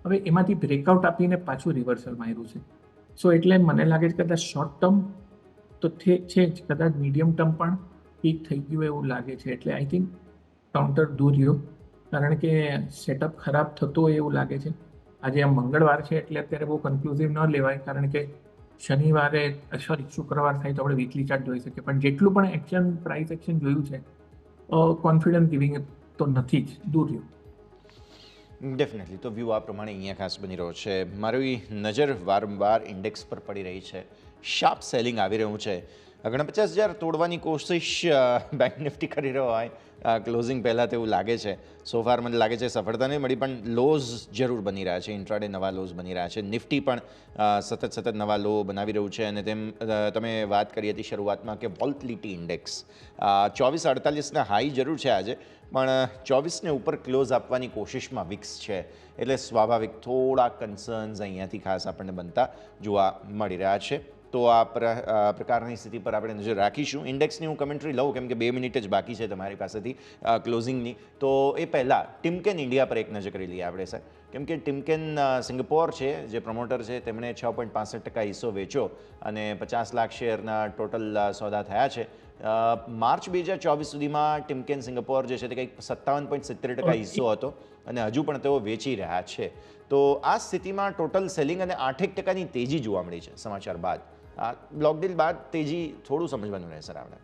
હવે એમાંથી બ્રેકઆઉટ આપીને પાછું રિવર્સલ માર્યું છે. સો એટલે મને લાગે છે કદાચ શોર્ટ ટર્મ તો છે જ, કદાચ મીડિયમ ટર્મ પણ પીક થઈ ગયું એવું લાગે છે. એટલે આઈ થિંક કાઉન્ટર દૂર રહ્યો કારણ કે સેટઅપ ખરાબ થતો હોય એવું લાગે છે. આજે આ મંગળવાર છે એટલે અત્યારે બહુ કન્ક્લુઝિવ ન લેવાય કારણ કે શુક્રવાર થાય તો આપણે વીકલી ચાર્ટ જોઈ શકીએ, પણ જેટલું પણ પ્રાઇસ એક્શન જોયું છે કોન્ફિડન્સ ગિવિંગ તો નથી જ, દૂર રહ્યું. ડેફિનેટલી. તો વ્યૂ આ પ્રમાણે અહીંયા ખાસ બની રહ્યો છે. મારી નજર વારંવાર ઇન્ડેક્સ પર પડી રહી છે. શાર્પ સેલિંગ આવી રહ્યું છે. 49,000 તોડવાની કોશિશ બેંક નિફ્ટી કરી રહ્યો હોય ક્લોઝિંગ પહેલાં તેવું લાગે છે. સો ફાર મને લાગે છે સફળતા નહીં મળી, પણ લોઝ જરૂર બની રહ્યા છે. ઇન્ટ્રાડે નવા લોઝ બની રહ્યા છે. નિફ્ટી પણ સતત નવા લો બનાવી રહ્યું છે. અને તમે વાત કરી હતી શરૂઆતમાં કે વોલ્ટિલિટી ઇન્ડેક્સ 2448ના હાઈ જરૂર છે આજે, પણ 24ને ઉપર ક્લોઝ આપવાની કોશિશમાં વિક્સ છે. એટલે સ્વાભાવિક થોડા કન્સર્ન્સ અહીંયાથી ખાસ આપણને બનતા જોવા મળી રહ્યા છે. તો આ પ્રકારની સ્થિતિ પર આપણે નજર રાખીશું. ઇન્ડેક્સની હું કમેન્ટ્રી લઉં કેમ કે 2 મિનિટ જ બાકી છે તમારી પાસેથી ક્લોઝિંગની. તો એ પહેલાં ટિમકેન ઇન્ડિયા પર એક નજર કરી લઈએ આપણે સર, કેમ કે ટિમકેન સિંગાપોર છે જે પ્રમોટર છે તેમણે 6.65% હિસ્સો વેચ્યો અને 50 લાખ શેરના ટોટલ સોદા થયા છે. માર્ચ 2024 સુધીમાં ટિમકેન સિંગાપોર જે છે તે કંઈક 57.70% હિસ્સો હતો અને હજુ પણ તેઓ વેચી રહ્યા છે. તો આ સ્થિતિમાં ટોટલ સેલિંગ અને 8% તેજી જોવા મળી છે સમાચાર બાદ. આ બ્લોક ડીલ બાદ તેજી થોડું સમજવાનું રહેશે આપણે.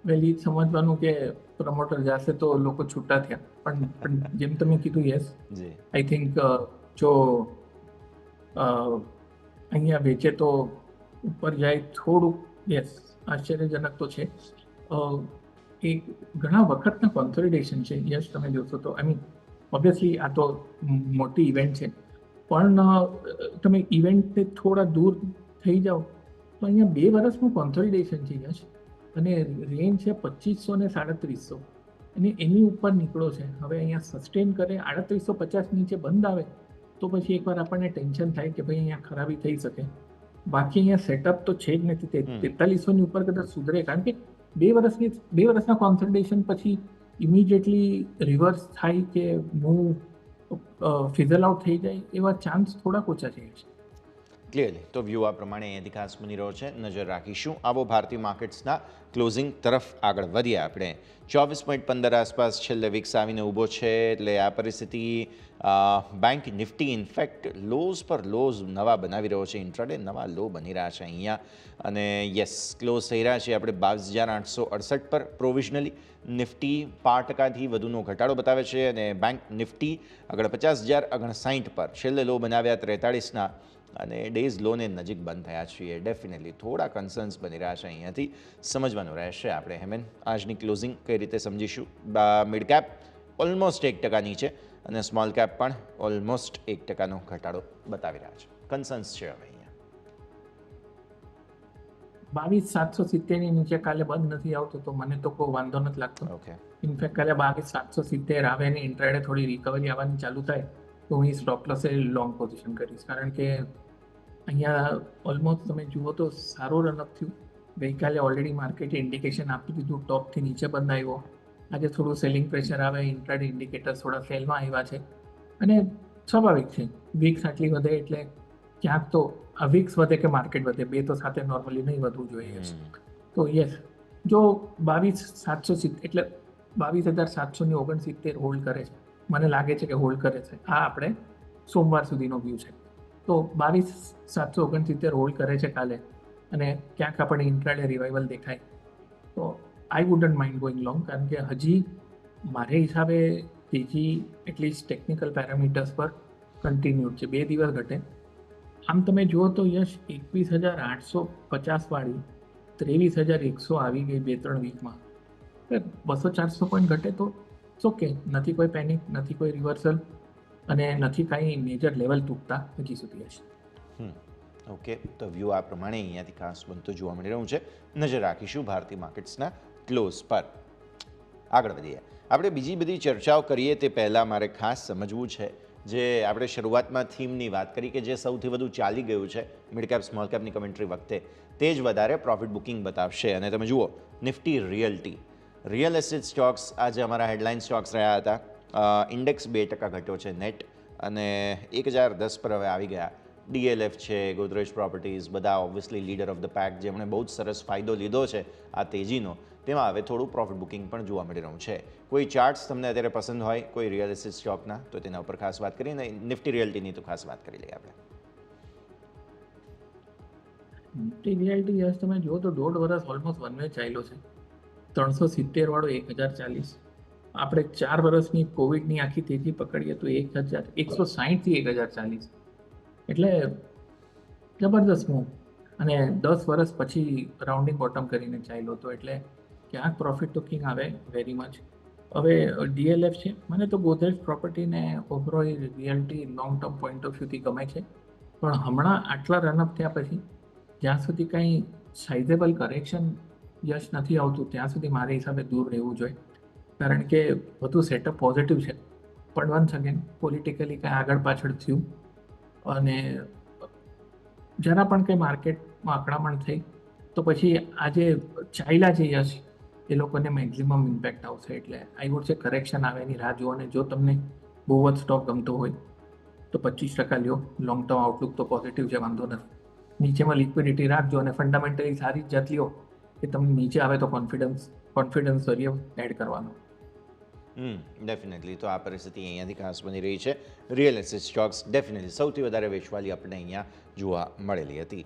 વહેલી સમજવાનું કે પ્રમોટર જશે તો લોકો છૂટા થયા, પણ જેમ તમે કીધું યસ આઈ થિંક જો અહીંયા વેચે તો ઉપર જાય થોડુંક, યસ આશ્ચર્યજનક તો છે. એ ઘણા વખતના કોન્સોલિડેશન છે. યસ તમે જોશો તો આઈ મીન ઓબ્વિયસલી આ તો મોટી ઇવેન્ટ છે, પણ તમે ઇવેન્ટથી થોડા દૂર થઈ જાઓ તો અહીંયા 2 વર્ષનું કોન્સોલિડેશન છે યશ, અને રેન્જ છે 2500 ને 3700 અને એની ઉપર નીકળો છે. હવે અહીંયા સસ્ટેન કરે 3850 નીચે બંધ આવે તો પછી એકવાર આપણને ટેન્શન થાય કે ભાઈ અહીંયા ખરાબી થઈ શકે. બાકી અહીંયા સેટઅપ તો છે જ નથી. 4300 ની ઉપર કદાચ સુધરે કારણ કે 2 વર્ષના કોન્સોલિડેશન પછી ઇમિડિયેટલી રિવર્સ થાય કે મૂવ ફિઝલ આઉટ થઈ જાય એવા ચાન્સ થોડાક ઓછા છે. ક્લિયરલી. તો વ્યૂ આ પ્રમાણે અહીંયાથી ખાસ બની રહ્યો છે, નજર રાખીશું. આવો ભારતીય માર્કેટ્સના ક્લોઝિંગ તરફ આગળ વધીએ આપણે. 24.15 આસપાસ છેલ્લે વિક્સ આવીને ઊભો છે. એટલે આ પરિસ્થિતિ બેંક નિફ્ટી ઇનફેક્ટ લોઝ પર લોઝ નવા બનાવી રહ્યો છે. ઇન્ટ્રાડે નવા લો બની રહ્યા છે અહીંયા. અને યસ ક્લોઝ થઈ રહ્યા છે આપણે 22,868 પર પ્રોવિઝનલી. નિફ્ટી 5%થી વધુનો ઘટાડો બતાવે છે અને બેંક નિફ્ટી 49,059 પર છેલ્લે લો બનાવ્યા 43ના અને ડેઝ લોને નજીક બંધ થયા છીએ. ડેફિનેટલી થોડા કન્સર્ન્સ બની રહ્યા છે. અહીંયાથી સમજવાનું રહેશે આપણે. હેમેન આજની ક્લોઝિંગ કઈ રીતે સમજીશું? મિડ કેપ ઓલમોસ્ટ 1% નીચે અને સ્મોલ કેપ પણ ઓલમોસ્ટ 1%નો ઘટાડો બતાવી રહ્યા છે. કન્સર્ન્સ છે હવે અહીંયા 22,770 ની નીચે કાલે બંધ નથી આવતો તો મને તો કોઈ વાંધો નથી લાગતો. ઓકે. ઇનફેક્ટ કાલે 22,770 આવે ને ઇન્ટ્રાડે થોડી રિકવરી આવવાની ચાલુ થાય તો હું સ્ટોપ લોસે લોંગ પોઝિશન કરીશ, કારણ કે અહીંયા ઓલમોસ્ટ તમે જુઓ તો સારો રનઅપ થયું. ગઈકાલે ઓલરેડી માર્કેટે ઇન્ડિકેશન આપી દીધું, ટોપથી નીચે બંધ આવ્યો. આજે થોડું સેલિંગ પ્રેશર આવે, ઇન્ટ્રાડે ઇન્ડિકેટર્સ થોડા સેલમાં આવ્યા છે અને સ્વાભાવિક છે વીક્સ આટલી વધે એટલે ક્યાંક તો વીક્સ વધે કે માર્કેટ વધે, બે તો સાથે નોર્મલી નહીં વધવું જોઈએ. તો યસ, જો 22,770 એટલે 22,769 હોલ્ડ કરે છે, મને લાગે છે કે હોલ્ડ કરે છે. આ આપણે સોમવાર સુધીનો વ્યૂ છે. તો 22,769 હોલ્ડ કરે છે કાલે અને ક્યાંક આપણે ઇન્ટ્રાડે રિવાઇવલ દેખાય તો I wouldn't mind going long, કારણ કે હજી મારે હિસાબે તેજી એટલીસ્ટ ટેકનિકલ પેરામીટર્સ પર કન્ટિન્યુડ છે. 2 દિવસ ઘટે. આમ તમે જુઓ તો યશ 21,850 વાળી 23,100 આવી ગઈ 2-3 વીકમાં. 200-400 પોઈન્ટ ઘટે તો ઓકે, નથી કોઈ પેનિક, નથી કોઈ રિવર્સલ અને નથી કાંઈ મેજર લેવલ તૂટતા હજી સુધી હશે. ઓકે, તો વ્યૂ આ પ્રમાણે અહીંયાથી ખાસ બનતું જોવા મળી રહ્યું છે. નજર રાખીશું ભારતીય માર્કેટ્સના ક્લોઝ પર. આગળ વધીએ. આપણે બીજી બધી ચર્ચાઓ કરીએ તે પહેલાં મારે ખાસ સમજવું છે જે આપણે શરૂઆતમાં થીમની વાત કરી કે જે સૌથી વધુ ચાલી ગયું છે મિડ કેપ સ્મોલ કેપની કમેન્ટ્રી વખતે, તે જ વધારે પ્રોફિટ બુકિંગ બતાવશે. અને તમે જુઓ Nifty realty, real estate stocks આજે અમારા હેડલાઇન સ્ટોક્સ રહ્યા હતા. ઇન્ડેક્સ 2% ઘટ્યો છે નેટ, અને 1010 પર હવે આવી ગયા. DLF છે, ગોદરેજ પ્રોપર્ટીઝ, બધા obviously leader of the pack, જેમણે બહુ જ સરસ ફાયદો લીધો છે આ તેજીનો, તેમાં હવે થોડું પ્રોફિટ બુકિંગ પણ જોવા મળી રહ્યું છે. કોઈ ચાર્ટ્સ તમને અત્યારે પસંદ હોય કોઈ રિયલ એસ્ટેટ સ્ટોકના, તો તેના ઉપર ખાસ વાત કરીએ, અને નિફ્ટી રિયલ્ટીની તો ખાસ વાત કરી લઈએ આપણે. નિફ્ટી રિયાલિટી યસ તમે જુઓ તો 1.5 વર્ષ ઓલમોસ્ટ વન વે ચાલ્યો છે. 370 વાળો 1040. આપણે 4 વર્ષની કોવિડની આખી તેજી પકડીએ તો 160 થી 1040, એટલે જબરદસ્ત મૂવ. અને 10 વર્ષ પછી રાઉન્ડિંગ બોટમ કરીને ચાલ્યો હતો, એટલે ક્યાંક પ્રોફિટ બુકિંગ આવે વેરી મચ. હવે DLF છે, મને તો ગોદરેજ પ્રોપર્ટીને overall realty long term point of વ્યૂથી ગમે છે, પણ હમણાં આટલા રનઅપ થયા પછી જ્યાં સુધી કંઈ સાઇઝેબલ કરેક્શન યશ નથી આવતું ત્યાં સુધી મારા હિસાબે દૂર રહેવું જોઈએ, કારણ કે બધું સેટઅપ પોઝિટિવ છે. પણ વન્સ અગેન પોલિટિકલી કાંઈ આગળ પાછળ થયું અને જરા પણ કંઈ માર્કેટમાં અકળામણ થઈ તો પછી આજે ચાલ્યા છે યશ, એ લોકોને મેક્ઝિમમ ઇમ્પેક્ટ આવશે. એટલે આઈ વુડ સે કરેક્શન આવે એની રાહ જુઓ, અને જો તમને બહુ જ સ્ટોક ગમતો હોય તો 25% લ્યો. લોંગ ટર્મ આઉટલુક તો પોઝિટિવ છે, વાંધો નથી. નીચેમાં લિક્વિડિટી રાખજો અને ફંડામેન્ટલી સારી જાત લ્યો કે તમને નીચે આવે તો કોન્ફિડન્સ જરીએ એડ કરવાનો. ડેફિનેટલી. તો આ પરિસ્થિતિ અહીંયાથી ખાસ બની રહી છે. રિયલ એસ્ટેટ સ્ટોક્સ ડેફિનેટલી સૌથી વધારે વેચવાલી આપણને અહીંયા જોવા મળેલી હતી.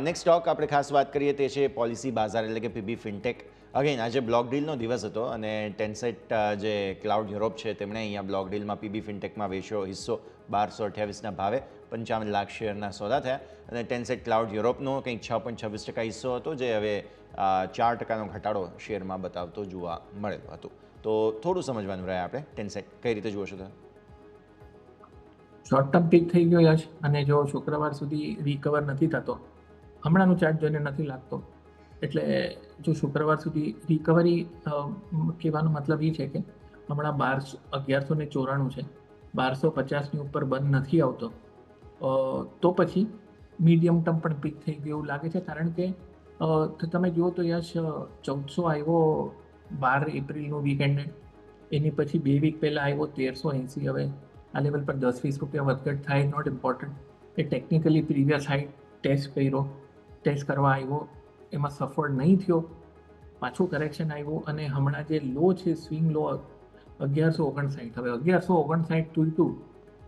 નેક્સ્ટ સ્ટોક આપણે ખાસ વાત કરીએ તે છે પોલિસી બાઝાર, એટલે કે PB ફિનટેક. અગેન આજે બ્લોક ડીલનો દિવસ હતો, અને ટેન્સેટ જે ક્લાઉડ યુરોપ છે તેમણે અહીંયા બ્લોક ડીલમાં PB ફિનટેકમાં વેચ્યો હિસ્સો 1228ના ભાવે. 55 લાખ શેરના સોદા થયા, અને ટેન્સેટ ક્લાઉડ યુરોપનો કંઈક 6.26% હિસ્સો હતો, જે હવે 4%નો ઘટાડો શેરમાં બતાવતો જોવા મળેલો હતો. તો થોડું સમજવાનું રહે આપણે ટેન્સેટ કઈ રીતે જુઓ છો? શોર્ટ ટર્મ પીક થઈ ગયો યશ, અને જો શુક્રવાર સુધી રિકવર નથી થતો, હમણાંનું ચાર્ટ જોઈને નથી લાગતો, એટલે જો શુક્રવાર સુધી રિકવરી કહેવાનો મતલબ એ છે કે હમણાં 1194 છે, 1250ની ઉપર બંધ નથી આવતો, તો પછી મીડિયમ ટર્મ પણ પીક થઈ ગયું એવું લાગે છે. કારણ કે તમે જુઓ તો યશ 1400 આવ્યો 12 એપ્રિલનું વીકેન્ડ, એની પછી 2 વીક પહેલાં આવ્યો 1380. હવે આ લેવલ પર 10-20 રૂપિયા વધઘટ થાય નોટ ઇમ્પોર્ટન્ટ. એ ટેકનિકલી પ્રીવિયસ હાઈ ટેસ્ટ કરવા આવ્યો, એમાં સફળ નહીં થયો, પાછું કરેક્શન આવ્યું, અને હમણાં જે લો છે સ્વિંગ લો 1159. હવે 1159 તૂટ્યું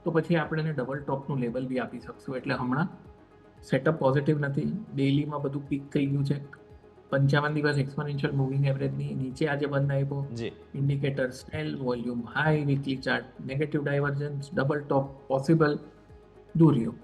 તો પછી આપણે એને ડબલ ટોપનું લેવલ બી આપી શકશું. એટલે હમણાં સેટઅપ પોઝિટિવ નથી. ડેઇલીમાં બધું પીક થઈ ગયું છે. 55 દિવસ એક્સપોનેન્શિયલ મૂવિંગ એવરેજની નીચે આજે બંધ આવ્યો. Indicator cell, volume high, weekly chart negative divergence, double ટોપ પોસિબલ, દૂર રહ્યો.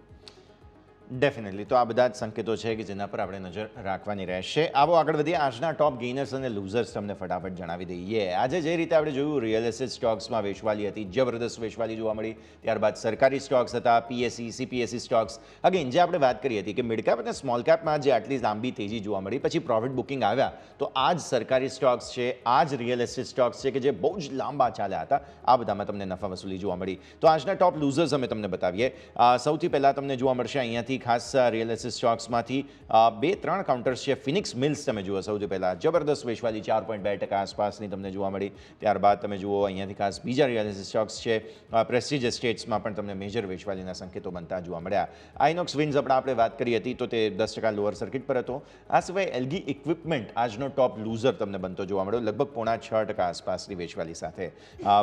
ડેફિનેટલી. તો આ બધા જ સંકેતો છે કે જેના પર આપણે નજર રાખવાની રહેશે. આવો આગળ વધીએ. આજના ટોપ ગેઇનર્સ અને લૂઝર્સ તમને ફટાફટ જણાવી દઈએ. આજે જે રીતે આપણે જોયું રિયલ એસ્ટેટ સ્ટોક્સમાં વેચવાલી હતી, જબરદસ્ત વેચવાલી જોવા મળી. ત્યારબાદ સરકારી સ્ટોક્સ હતા, PSE, CPSE સ્ટોક્સ. અગેન જે આપણે વાત કરી હતી કે મિડ કેપ અને સ્મોલ કેપમાં જે આટલી લાંબી તેજી જોવા મળી, પછી પ્રોફિટ બુકિંગ આવ્યા, તો આ જ સરકારી સ્ટોક્સ છે, આ જ રિયલ એસ્ટેટ સ્ટોક્સ છે કે જે બહુ જ લાંબા ચાલ્યા હતા. આ બધામાં તમને નફા વસૂલી જોવા મળી. તો આજના ટોપ લૂઝર્સ અમે તમને બતાવીએ. સૌથી પહેલાં તમને જોવા મળશે અહીંયાથી ખાસ રિયલ એસ્ટેટ સ્ટોક્સમાંથી 2-3 કાઉન્ટર્સ છે. ફિનિક્સ મિલ્સ તમે જુઓ સૌથી પહેલાં, જબરદસ્ત વેચવાલી 4.2% આસપાસની તમને જોવા મળી. ત્યારબાદ તમે જુઓ અહીંયાથી ખાસ બીજા રિયલ એસ્ટેટ સ્ટોક્સ છે. પ્રેસ્ટીજ એસ્ટેટ્સમાં પણ તમને મેજર વેચવાલીના સંકેતો બનતા જોવા મળ્યા. આઇનોક્સ વિન્સ આપણે વાત કરી હતી તો તે 10% લોઅર સર્કિટ પર હતો. આ સિવાય એલગી ઇક્વિપમેન્ટ આજનો ટોપ લૂઝર તમને બનતો જોવા મળ્યો, લગભગ 5.5% આસપાસની વેચવાલી સાથે.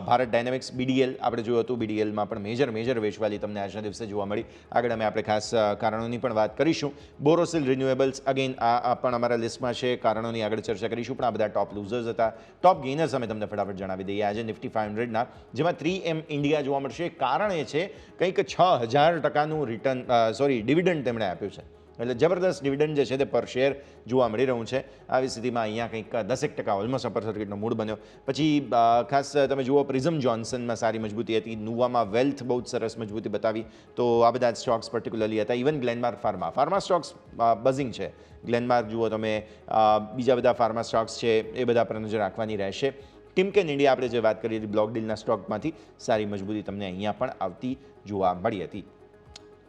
ભારત ડાયનેમિક્સ BDL આપણે જોયું હતું, BDLમાં પણ મેજર વેચવાલી તમને આજના દિવસે જોવા મળી. આગળ આપણે ખાસ કારણોની પણ વાત કરીશું. બોરોસિલ રિન્યુએબલ્સ અગેન આ પણ અમારા લિસ્ટમાં છે, કારણોની આગળ ચર્ચા કરીશું. પણ આ બધા ટોપ લૂઝર્સ હતા. ટોપ ગેઇનર્સ અમે તમને ફટાફટ જણાવી દઈએ. આજે નિફ્ટી 500ના જેમાં 3M ઇન્ડિયા જોવા મળશે. કારણ એ છે કંઈક 6000%નું ડિવિડન્ડ તેમણે આપ્યું છે. એટલે જબરદસ્ત ડિવિડન્ડ જે છે તે પર શેર જોવા મળી રહ્યું છે. આવી સ્થિતિમાં અહીંયા કંઈક 10% ઓલમોસ્ટ અપર સર્કિટનો મૂડ બન્યો. પછી ખાસ તમે જુઓ પ્રિઝમ જોન્સનમાં સારી મજબૂતી હતી, નુવામાં વેલ્થ બહુ જ સરસ મજબૂતી બતાવી. તો આ બધા સ્ટોક્સ પર્ટિક્યુલરલી હતા. Even Glenmark pharma stocks buzzing છે. ગ્લેનમાર્ક જુઓ તમે, બીજા બધા ફાર્મા સ્ટોક્સ છે એ બધા પર નજર રાખવાની રહેશે. ટિમકેન ઇન્ડિયા આપણે જે વાત કરી હતી બ્લોક ડીલના સ્ટોકમાંથી સારી મજબૂતી તમને અહીંયા પણ આવતી જોવા મળી હતી.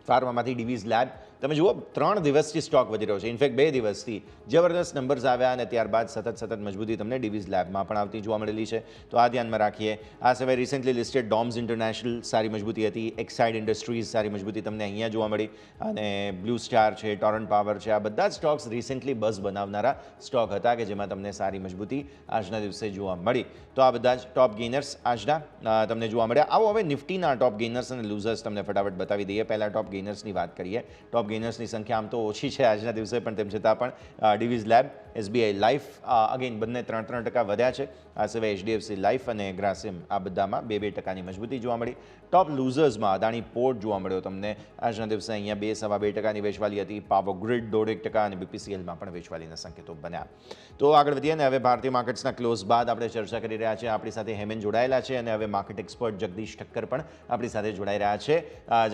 ફાર્મામાંથી ડિવીઝ લેબ તમે જુઓ 3 દિવસથી સ્ટોક વધી રહ્યો છે. ઇનફેક્ટ 2 દિવસથી જબરદસ્ત નંબર્સ આવ્યા અને ત્યારબાદ સતત મજબૂતી તમને ડિવીઝ લેબમાં પણ આવતી જોવા મળેલી છે. તો આ ધ્યાનમાં રાખીએ. આ સિવાય રિસેન્ટલી લિસ્ટેડ ડોમ્સ ઇન્ટરનેશનલ સારી મજબૂતી હતી. એક્સાઇડ ઇન્ડસ્ટ્રીઝ સારી મજબૂતી તમને અહીંયા જોવા મળી. અને બ્લુ સ્ટાર છે, ટોરન્ટ પાવર છે, આ બધા જ સ્ટોક્સ રિસેન્ટલી બઝ બનાવનારા સ્ટોક હતા કે જેમાં તમને સારી મજબૂતી આજના દિવસે જોવા મળી. તો આ બધા જ ટોપ ગેઇનર્સ આજના તમને જોવા મળ્યા. આવો હવે નિફ્ટીના ટોપ ગેઇનર્સ અને લૂઝર્સ તમને ફટાફટ બતાવી દઈએ. પહેલાં ટોપ ગેઇનર્સની વાત કરીએ. ટોપ ગેઇનર્સની સંખ્યા આમ તો ઓછી છે આજના દિવસે, પણ તેમ છતાં પણ ડિવીઝ લેબ, એસબીઆઈ લાઈફ અગેન બંને 3% વધ્યા છે. આ સિવાય એચડીએફસી લાઈફ અને ગ્રાસિમ આ બધામાં 2% મજબૂતી જોવા મળી. ટોપ લૂઝર્સમાં અદાણી પોર્ટ જોવા મળ્યો તમને આજના દિવસે. અહીંયા 2.25% વેચવાલી હતી. પાવર ગ્રીડ 1.5% અને બીપીસીએલમાં પણ વેચવાલીના સંકેતો બન્યા. તો આગળ વધીએ ને હવે ભારતીય માર્કેટ્સના ક્લોઝ બાદ આપણે ચર્ચા કરી રહ્યા છીએ. આપણી સાથે હેમેન જોડાયેલા છે અને હવે માર્કેટ એક્સપર્ટ જગદીશ ઠક્કર પણ આપણી સાથે જોડાઈ રહ્યા છે.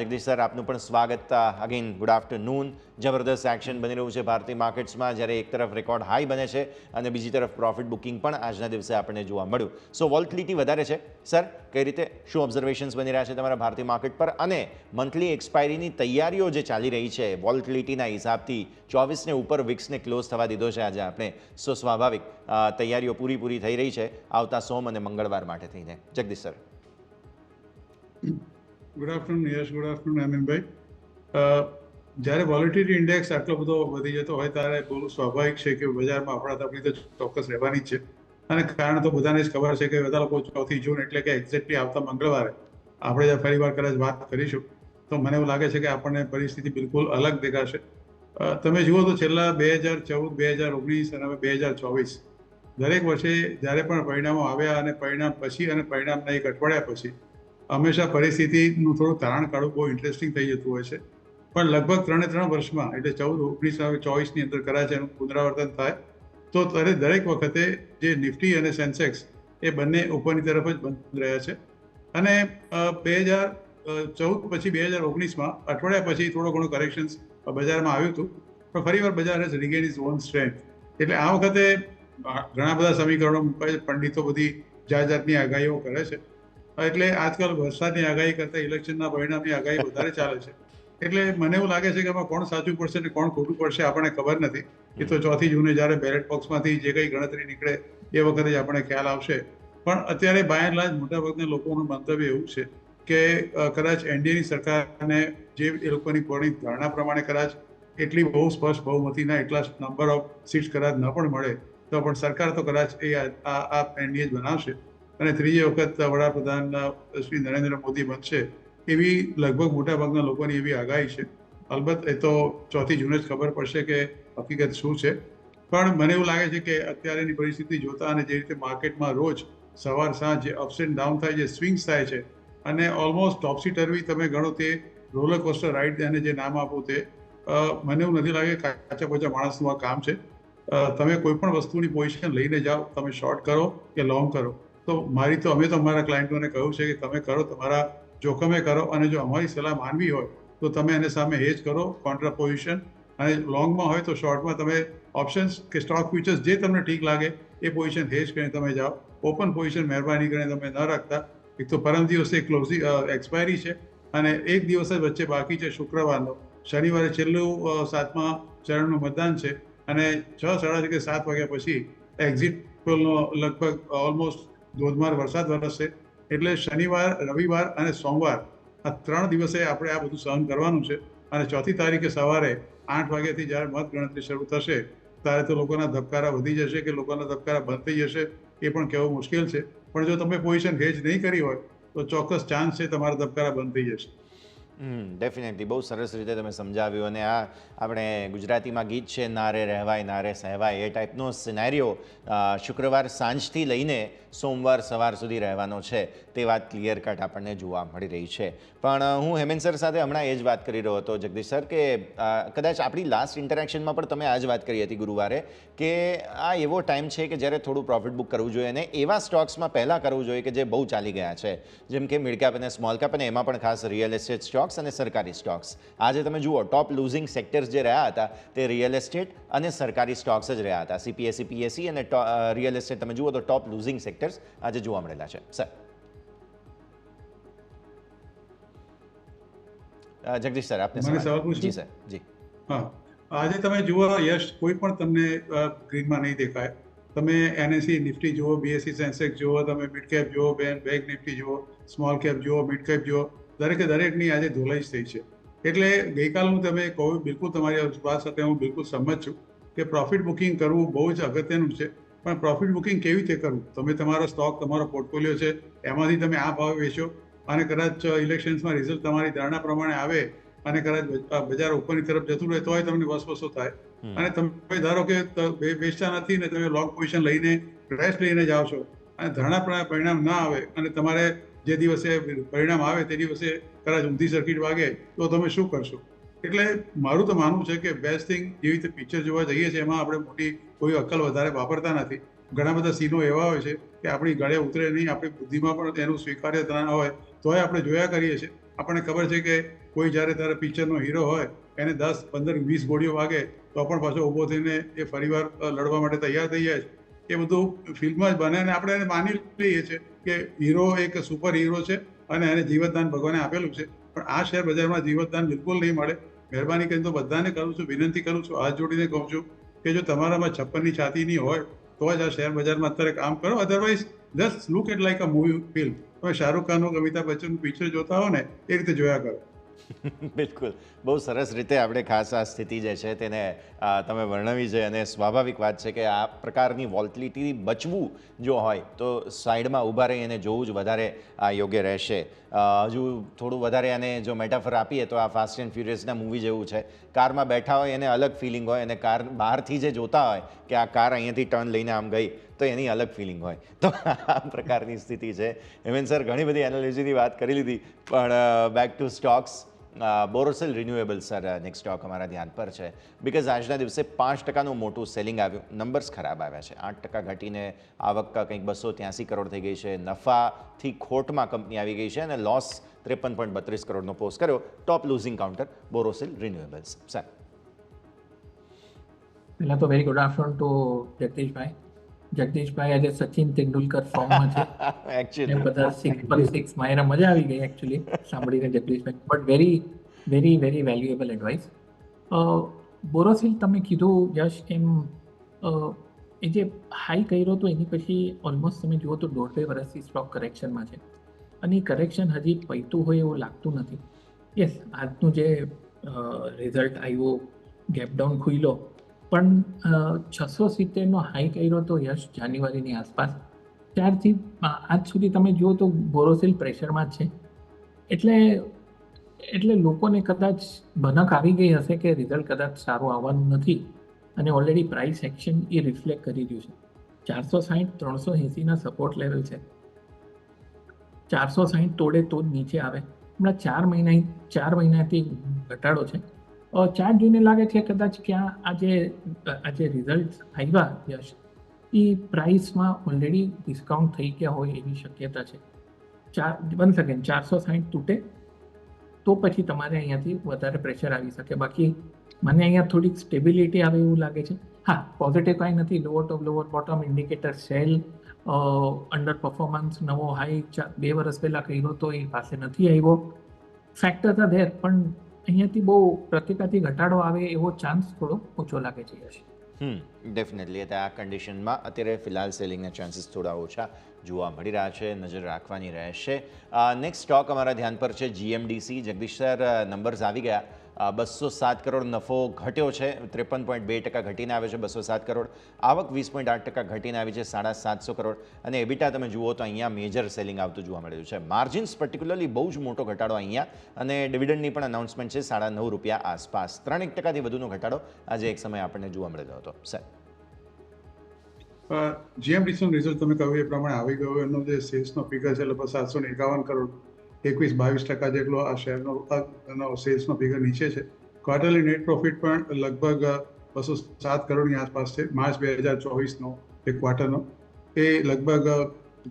જગદીશ સર, આપનું પણ સ્વાગત. Again good afternoon. જબરદસ્ત એક્શન બની રહ્યું છે ભારતીય માર્કેટ્સમાં, જ્યારે એક તરફ રેકોર્ડ હાઈ બને છે અને બીજી તરફ પ્રોફિટ બુકિંગ પણ આજના દિવસે આપણને જોવા મળ્યું. સો વોલ્ટિલિટી વધારે છે. સર, કઈ રીતે શું ઓબ્ઝર્વેશન્સ બની રહ્યા છે તમારા ભારતીય માર્કેટ પર, અને મંથલી એક્સપાયરીની તૈયારીઓ જે ચાલી રહી છે વોલ્ટિલિટીના હિસાબથી 24 ને ઉપર વિક્સને ક્લોઝ થવા દીધો છે આજે આપણે. સો સ્વાભાવિક તૈયારીઓ પૂરી થઈ રહી છે આવતા સોમ અને મંગળવાર માટે થઈને. જગદીશ સર. ગુડ આફ્ટરનૂન યશ, ગુડ આફ્ટરનૂન અમીનભાઈ. જ્યારે વોલેટિલિટી ઇન્ડેક્સ આટલો બધો વધી જતો હોય ત્યારે બહુ સ્વાભાવિક છે કે બજારમાં અફડાતફડી તો ચોક્કસ રહેવાની જ છે. અને કારણ તો બધાને જ ખબર છે કે બધા લોકો 4 જૂન એટલે કે એક્ઝેક્ટલી આવતા મંગળવારે આપણે જે ફરી વાર કદાચ વાત કરીશું તો મને એવું લાગે છે કે આપણને પરિસ્થિતિ બિલકુલ અલગ દેખાશે. તમે જુઓ તો છેલ્લા 2014, 2019 અને હવે 2024 દરેક વર્ષે જ્યારે પણ પરિણામો આવ્યા અને પરિણામ પછી અને પરિણામના એક અઠવાડિયા પછી હંમેશા પરિસ્થિતિનું થોડું તારણ કાઢવું બહુ ઇન્ટરેસ્ટિંગ થઈ જતું હોય છે. પણ લગભગ 3 વર્ષમાં એટલે 14, 19 અને 24ની અંદર કદાચ એનું પુનરાવર્તન થાય તો દરેક વખતે જે નિફ્ટી અને સેન્સેક્સ એ બંને ઉપરની તરફ જ બંધ રહ્યા છે. અને 2014 પછી 2019માં અઠવાડિયા પછી થોડો ઘણો કરેક્શન્સ બજારમાં આવ્યું હતું, પણ ફરીવાર બજાર has regain is on strength. એટલે આ વખતે ઘણા બધા સમીકરણો મુકાય છે. પંડિતો બધી જાતની આગાહીઓ કરે છે. એટલે આજકાલ વરસાદની આગાહી કરતાં ઇલેક્શનના પરિણામની આગાહી વધારે ચાલે છે. એટલે મને એવું લાગે છે કે આમાં કોણ સાચું પડશે અને કોણ ખોટું પડશે આપણને ખબર નથી. એ તો 4 જૂને જ્યારે બેલેટ બોક્સમાંથી જે કંઈ ગણતરી નીકળે એ વખતે જ આપણને ખ્યાલ આવશે. પણ અત્યારે બાય એન્ડ લાર્જ મોટાભાગના લોકોનું મંતવ્ય એવું છે કે કદાચ એનડીએની સરકારને જે એ લોકોની પૂર્ણ ધારણા પ્રમાણે કદાચ એટલી બહુ સ્પષ્ટ બહુમતીના એટલા નંબર ઓફ સીટ્સ કદાચ ન પણ મળે તો પણ સરકાર તો કદાચ આ એનડીએ જ બનાવશે અને ત્રીજી વખત વડાપ્રધાન શ્રી નરેન્દ્ર મોદી બનશે એવી લગભગ મોટાભાગના લોકોની એવી આગાહી છે. અલબત્ત એ તો 4 જૂને જ ખબર પડશે કે હકીકત શું છે. પણ મને એવું લાગે છે કે અત્યારેની પરિસ્થિતિ જોતા અને જે રીતે માર્કેટમાં રોજ સવાર સાંજ જે અપ્સ એન્ડ ડાઉન થાય, જે સ્વિંગ્સ થાય છે અને ઓલમોસ્ટ ટોપસી ટર્વી તમે ગણો તે રોલર કોસ્ટર રાઇડ અને જે નામ આપો તે મને એવું નથી લાગે કાચા પોચા માણસનું આ કામ છે. તમે કોઈ પણ વસ્તુની પોઝિશન લઈને જાઓ, તમે શોર્ટ કરો કે લોંગ કરો, તો અમે તો અમારા ક્લાયન્ટોને કહ્યું છે કે તમે કરો તમારા જોખમે કરો, અને જો અમારી સલાહ માનવી હોય તો તમે એને સામે હેજ કરો કોન્ટ્રા પોઝિશન, અને લોંગમાં હોય તો શોર્ટમાં તમે ઓપ્શન્સ કે સ્ટોક ફ્યુચર્સ જે તમને ઠીક લાગે એ પોઝિશન હેજ કરીને તમે જાઓ. ઓપન પોઝિશન મહેરબાની કરીને તમે ન રાખતા. એક તો પરમ દિવસે ક્લોઝિંગ એક્સપાયરી છે અને એક દિવસ જ વચ્ચે બાકી છે શુક્રવારનો. શનિવારે છેલ્લું 7મા ચરણનું મતદાન છે અને 6, 6:30 કે 7 વાગ્યા પછી એક્ઝિટ પોલનો લગભગ ઓલમોસ્ટ ધોધમાર વરસાદ વરસશે. એટલે શનિવાર, રવિવાર અને સોમવાર આ 3 દિવસે આપણે આ બધું સહન કરવાનું છે. અને 4મી તારીખે સવારે 8 વાગ્યાથી જ્યારે મત ગણતરી શરૂ થશે ત્યારે તો લોકોના ધબકારા વધી જશે કે લોકોના ધબકારા બંધ થઈ જશે એ પણ કહેવું મુશ્કેલ છે. પણ જો તમે પોઝિશન હેજ નહીં કરી હોય તો ચોક્કસ ચાન્સ છે તમારા ધબકારા બંધ થઈ જશે. ડેફિનેટલી બહુ સરસ રીતે તમે સમજાવ્યું અને આ આપણે ગુજરાતીમાં ગીત છે નારે રહેવાય નારે સહેવાય એ ટાઈપનો સિનેરિયો શુક્રવાર સાંજથી લઈને સોમવાર સવાર સુધી રહેવાનો છે તે વાત ક્લિયર કટ આપણને જોવા મળી રહી છે. પણ હું હેમેન સર સાથે હમણાં એ જ વાત કરી રહ્યો હતો જગદીશ સર કે કદાચ આપણી લાસ્ટ ઇન્ટરેક્શનમાં પણ તમે આ જ વાત કરી હતી ગુરુવારે કે આ એવો ટાઈમ છે કે જ્યારે થોડું પ્રોફિટ બુક કરવું જોઈએ અને એવા સ્ટોક્સમાં પહેલાં કરવું જોઈએ કે જે બહુ ચાલી ગયા છે, જેમ કે મિડ કેપ અને સ્મોલ કેપ, અને એમાં પણ ખાસ રિયલ એસ્ટેટ સ્ટોક્સ અને સરકારી સ્ટોક્સ. આજે તમે જુઓ ટોપ લૂઝિંગ સેક્ટર્સ જે રહ્યા હતા તે રિયલ એસ્ટેટ અને સરકારી સ્ટોક્સ જ રહ્યા હતા. CPSE, PSE અને રિયલ એસ્ટેટ તમે જુઓ તો ટોપ લૂઝિંગ સેક્ટર્સ આજે જોવા મળેલા છે. સર જગદીશ સર આપને મને સવાલ પૂછું? જી સર જી. હા, આજે તમે જુઓ યશ, કોઈ પણ તમને ગ્રીનમાં નહીં દેખાય. તમે NSE નિફ્ટી જુઓ, BSE સેન્સેક્સ જુઓ, તમે મિડ કેપ જુઓ, બેંક નિફ્ટી જુઓ, સ્મોલ કેપ જુઓ, મિડ કેપ જુઓ, દરેકની આજે ધોલાઈ જ થઈ છે. એટલે ગઈકાલનું તમે કહું, બિલકુલ તમારી વાત સાથે હું બિલકુલ સંમત છું કે પ્રોફિટ બુકિંગ કરવું બહુ જ અગત્યનું છે. પણ પ્રોફિટ બુકિંગ કેવી રીતે કરવું? તમે તમારો સ્ટોક, તમારો પોર્ટફોલિયો છે, એમાંથી તમે આ ભાવે વેચો અને કદાચ ઇલેક્શન્સમાં રિઝલ્ટ તમારી ધારણા પ્રમાણે આવે અને કદાચ બજાર ઉપરની તરફ જતું રહે તોય તમને વસવસો થાય. અને તમે ધારો કે વેચતા નથી ને તમે લોંગ પોઝિશન લઈને રેસ્ટ લઈને જાઓ છો અને ધારણા પરિણામ ના આવે અને તમારે જે દિવસે પરિણામ આવે તે દિવસે કદાચ ઊંધી સર્કિટ વાગે તો તમે શું કરશો? એટલે મારું તો માનવું છે કે બેસ્ટ થિંગ, જેવી રીતે પિક્ચર જોવા જઈએ છીએ એમાં આપણે મોટી કોઈ અક્કલ વધારે વાપરતા નથી. ઘણા બધા સીનો એવા હોય છે કે આપણી ગળે ઉતરે નહીં, આપણી બુદ્ધિમાં પણ એનું સ્વીકાર્ય ના હોય તોય આપણે જોયા કરીએ છીએ. આપણને ખબર છે કે કોઈ જ્યારે ત્યારે પિક્ચરનો હીરો હોય એને 10, 15, 20 ગોળીઓ વાગે તો પણ પાછો ઊભો થઈને એ ફરીવાર લડવા માટે તૈયાર થઈ જાય છે. એ બધું ફિલ્મમાં જ બને અને આપણે એને માની લઈએ છીએ કે હીરો એક સુપર હીરો છે અને એને જીવતદાન ભગવાને આપેલું છે. પણ આ શેર બજારમાં જીવતદાન બિલકુલ નહીં મળે. મહેરબાની કરીને તો બધાને કરું છું, વિનંતી કરું છું, હાથ જોડીને કહું છું કે જો તમારામાં 56ની છાતીની હોય તો જ આ શેર બજારમાં અત્યારે કામ કરો. Otherwise just look at like a movie film. તમે શાહરૂખ ખાનનું, અમિતાભ બચ્ચનનું પિક્ચર જોતા હો ને એ રીતે જોયા કરો. બિલકુલ, બહુ સરસ રીતે આપણે ખાસ આ સ્થિતિ જે છે તેને તમે વર્ણવી છે અને સ્વાભાવિક વાત છે કે આ પ્રકારની વોલ્ટિલિટી બચવું જો હોય તો સાઈડમાં ઊભા રહી અને જોવું જ વધારે યોગ્ય રહેશે. હજુ થોડું વધારે આને જો મેટાફર આપીએ તો આ ફાસ્ટ એન્ડ ફ્યુરિયસના મૂવી જેવું છે. કારમાં બેઠા હોય એને અલગ ફિલિંગ હોય અને કાર બહારથી જે જોતા હોય કે આ કાર અહીંયાથી ટર્ન લઈને આમ ગઈ તો એની અલગ ફિલિંગ હોય. તો આ પ્રકારની સ્થિતિ છે. હેમેન સર ઘણી બધી એનાલિસીની વાત કરી લીધી, પણ back to stocks. Borosil renewable sir next stock અમારા ધ્યાન પર છે બિકોઝ આજના દિવસે 5%નું મોટું સેલિંગ આવ્યું. નંબર્સ ખરાબ આવ્યા છે. 8% ઘટીને આવક કંઈક 283 કરોડ થઈ ગઈ છે. નફાથી ખોટમાં કંપની આવી ગઈ છે અને લોસ 53.32 કરોડનો પોસ્ટ કર્યો. ટોપ લૂઝિંગ કાઉન્ટર બોરોસિલ રિન્યુએબલ્સ. સર પહેલાં તો વેરી ગુડ આફ્ટરનૂન ટુ જગદીશભાઈ. જગદીશભાઈ આજે સચિન તેંડુલકર ફોર્મમાં છે. એકચ્યુઅલી બધા 6 માયરા મજા આવી ગઈ એકચ્યુઅલી સાંભળીને Jagdishbhai. But very valuable advice. Borosil તમે કીધું યશ એમ એ જે હાઈ કર્યો તો એની પછી ઓલમોસ્ટ તમે જુઓ તો 1.5-2 વર્ષથી સ્ટોક કરેક્શનમાં છે અને એ કરેક્શન હજી પૈતું હોય એવું લાગતું નથી. યસ, આજનું જે રિઝલ્ટ આવ્યું, ગેપડાઉન ખુલ્યો, પણ 670નો હાઈ કર્યો તો યશ જાન્યુઆરીની આસપાસ. ત્યારથી આજ સુધી તમે જુઓ તો બોરોસિલ પ્રેશરમાં જ છે. એટલે લોકોને કદાચ ભનક આવી ગઈ હશે કે રિઝલ્ટ કદાચ સારું આવવાનું નથી અને ઓલરેડી પ્રાઇસ એક્શન એ રિફ્લેક્ટ કરી રહ્યું છે. 460-380ના સપોર્ટ લેવલ છે. 460 તોડે તો જ નીચે આવે. હમણાં 4 મહિનાથી ઘટાડો છે. ચાર્ટ જોઈને લાગે છે કદાચ ક્યાં આજે રિઝલ્ટ આવ્યા યશ એ પ્રાઇસમાં ઓલરેડી ડિસ્કાઉન્ટ થઈ ગયા હોય એવી શક્યતા છે. 1 સેકન્ડ, 460 તૂટે તો પછી તમારે અહીંયાથી વધારે પ્રેશર આવી શકે. બાકી મને અહીંયા થોડીક સ્ટેબિલિટી આવે એવું લાગે છે. હા, પોઝિટિવ કાંઈ નથી. લોઅર ટોપ lower bottom indicator cell, under performance, નવો હાઈ 2 વર્ષ પહેલાં કર્યો તો એ પાસે નથી આવ્યો. ફેક્ટર હતા ધેર, પણ અહીંયાથી બહુ પ્રતિકાથી ઘટાડો આવે એવો ચાન્સ થોડો ઓછો લાગે છે યશ. ડેફિનેટલી આ કન્ડિશનમાં અત્યારે ફિલહાલ સેલિંગના ચાન્સીસ થોડા ઓછા જોવા મળી રહ્યા છે. નજર રાખવાની રહેશે. નેક્સ્ટ સ્ટોક અમારા ધ્યાન પર છે GMDC. જગદીશ સર, નંબર્સ આવી ગયા 207 કરોડ નફો ઘટ્યો છે, 53.2% ઘટીને આવ્યો છે 207 કરોડ. આવક 20.8% ઘટીને આવી છે 750 કરોડ. અને એબિટા તમે જુઓ તો અહીંયા મેજર સેલિંગ આવતું જોવા મળ્યું છે. માર્જિન્સ પર્ટિક્યુલરલી બહુ જ મોટો ઘટાડો અહીંયા, અને ડિવિડન્ડની પણ અનાઉન્સમેન્ટ છે ₹9.5 આસપાસ. 3% વધુનો ઘટાડો આજે એક સમય આપણને જોવા મળેલો હતો. સર, જીએમડીસીનું રિઝલ્ટ તમે કહ્યું એ પ્રમાણે આવી ગયો. એનો જે સેલ્સનો ફિગર છે લગભગ 751 કરોડ, 21-22% જેટલો આ શેરનો સેલ્સનો ફિગર નીચે છે. ક્વાર્ટરલી નેટ પ્રોફિટ પણ લગભગ 207 કરોડની આસપાસ છે. માર્ચ 2024નો એક ક્વાર્ટરનો એ લગભગ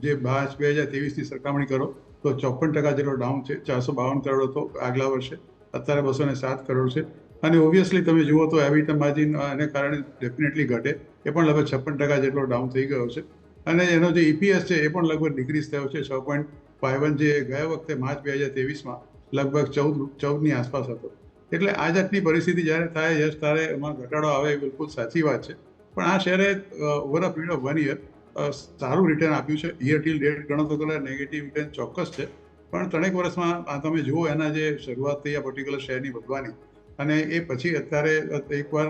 જે માર્ચ 2023ની સરખામણી કરો તો 54% જેટલો ડાઉન છે. 452 કરોડ હતો આગલા વર્ષે, અત્યારે 207 કરોડ છે. અને ઓબ્વિયસલી તમે જુઓ તો એબિટા માર્જિન એને કારણે ડેફિનેટલી ઘટે, એ પણ લગભગ 56% જેટલો ડાઉન થઈ ગયો છે. અને એનો જે EPS છે એ પણ લગભગ ડિક્રીઝ થયો છે 6.51, જે ગયા વખતે માર્ચ 2023માં લગભગ 14ની આસપાસ હતો. એટલે આ જાતની પરિસ્થિતિ જ્યારે થાય યસ ત્યારે એમાં ઘટાડો આવે એ બિલકુલ સાચી વાત છે. પણ આ શેરે over a period of 1 year સારું રિટર્ન આપ્યું છે. યર ટીલ ડેટ ગણો તો કદાચ નેગેટિવ રિટર્ન ચોક્કસ છે, પણ 3 વર્ષમાં તમે જુઓ એના જે શરૂઆત થઈ આ પર્ટિક્યુલર શેરની વધવાની, અને એ પછી અત્યારે એકવાર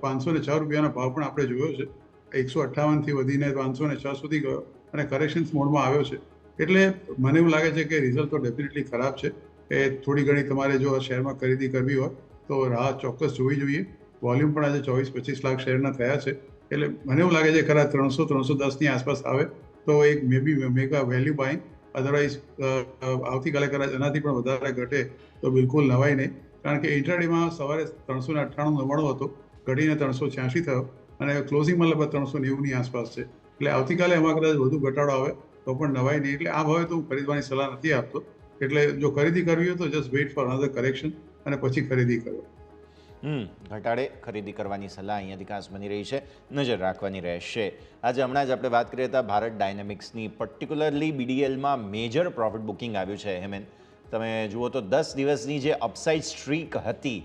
₹506નો ભાવ પણ આપણે જોયો છે. 158થી વધીને 506 સુધી ગયો અને કરેક્શન્સ મોડમાં આવ્યો છે. એટલે મને એવું લાગે છે કે રિઝલ્ટ તો ડેફિનેટલી ખરાબ છે. એ થોડી ઘણી તમારે જો આ શેરમાં ખરીદી કરવી હોય તો રાહ ચોક્કસ જોવી જોઈએ. વોલ્યુમ પણ આજે 24-25 લાખ શેરના થયા છે. એટલે મને એવું લાગે છે ખરા 300-310ની આસપાસ આવે તો એક મેગા વેલ્યુ બાઇંગ. અધરવાઇઝ આવતીકાલે કદાચ એનાથી પણ વધારે ઘટે તો બિલકુલ નવાય નહીં. કારણ કે ઇન્ટ્રાડેમાં સવારે 398.99 હતો, ઘટીને 386 થયો, અને ક્લોઝિંગમાં લગભગ 390ની આસપાસ છે. એટલે આવતીકાલે એમાં કદાચ વધુ ઘટાડો આવે તો પણ નવાય નહીં. એટલે આ ભાવે તો હું ખરીદવાની સલાહ નથી આપતો. એટલે જો ખરીદી કરવી હોય તો just weight four another correction અને પછી ખરીદી કરો. ઘટાડે ખરીદી કરવાની સલાહ અહીંયાથી ખાસ બની રહી છે, નજર રાખવાની રહેશે. આજે હમણાં જ આપણે વાત કરી હતા ભારત ડાયનેમિક્સની, પર્ટિક્યુલરલી BDLમાં મેજર પ્રોફિટ બુકિંગ આવ્યું છે. હેમેન, તમે જુઓ તો 10 દિવસની જે અપસાઇડ સ્ટ્રીક હતી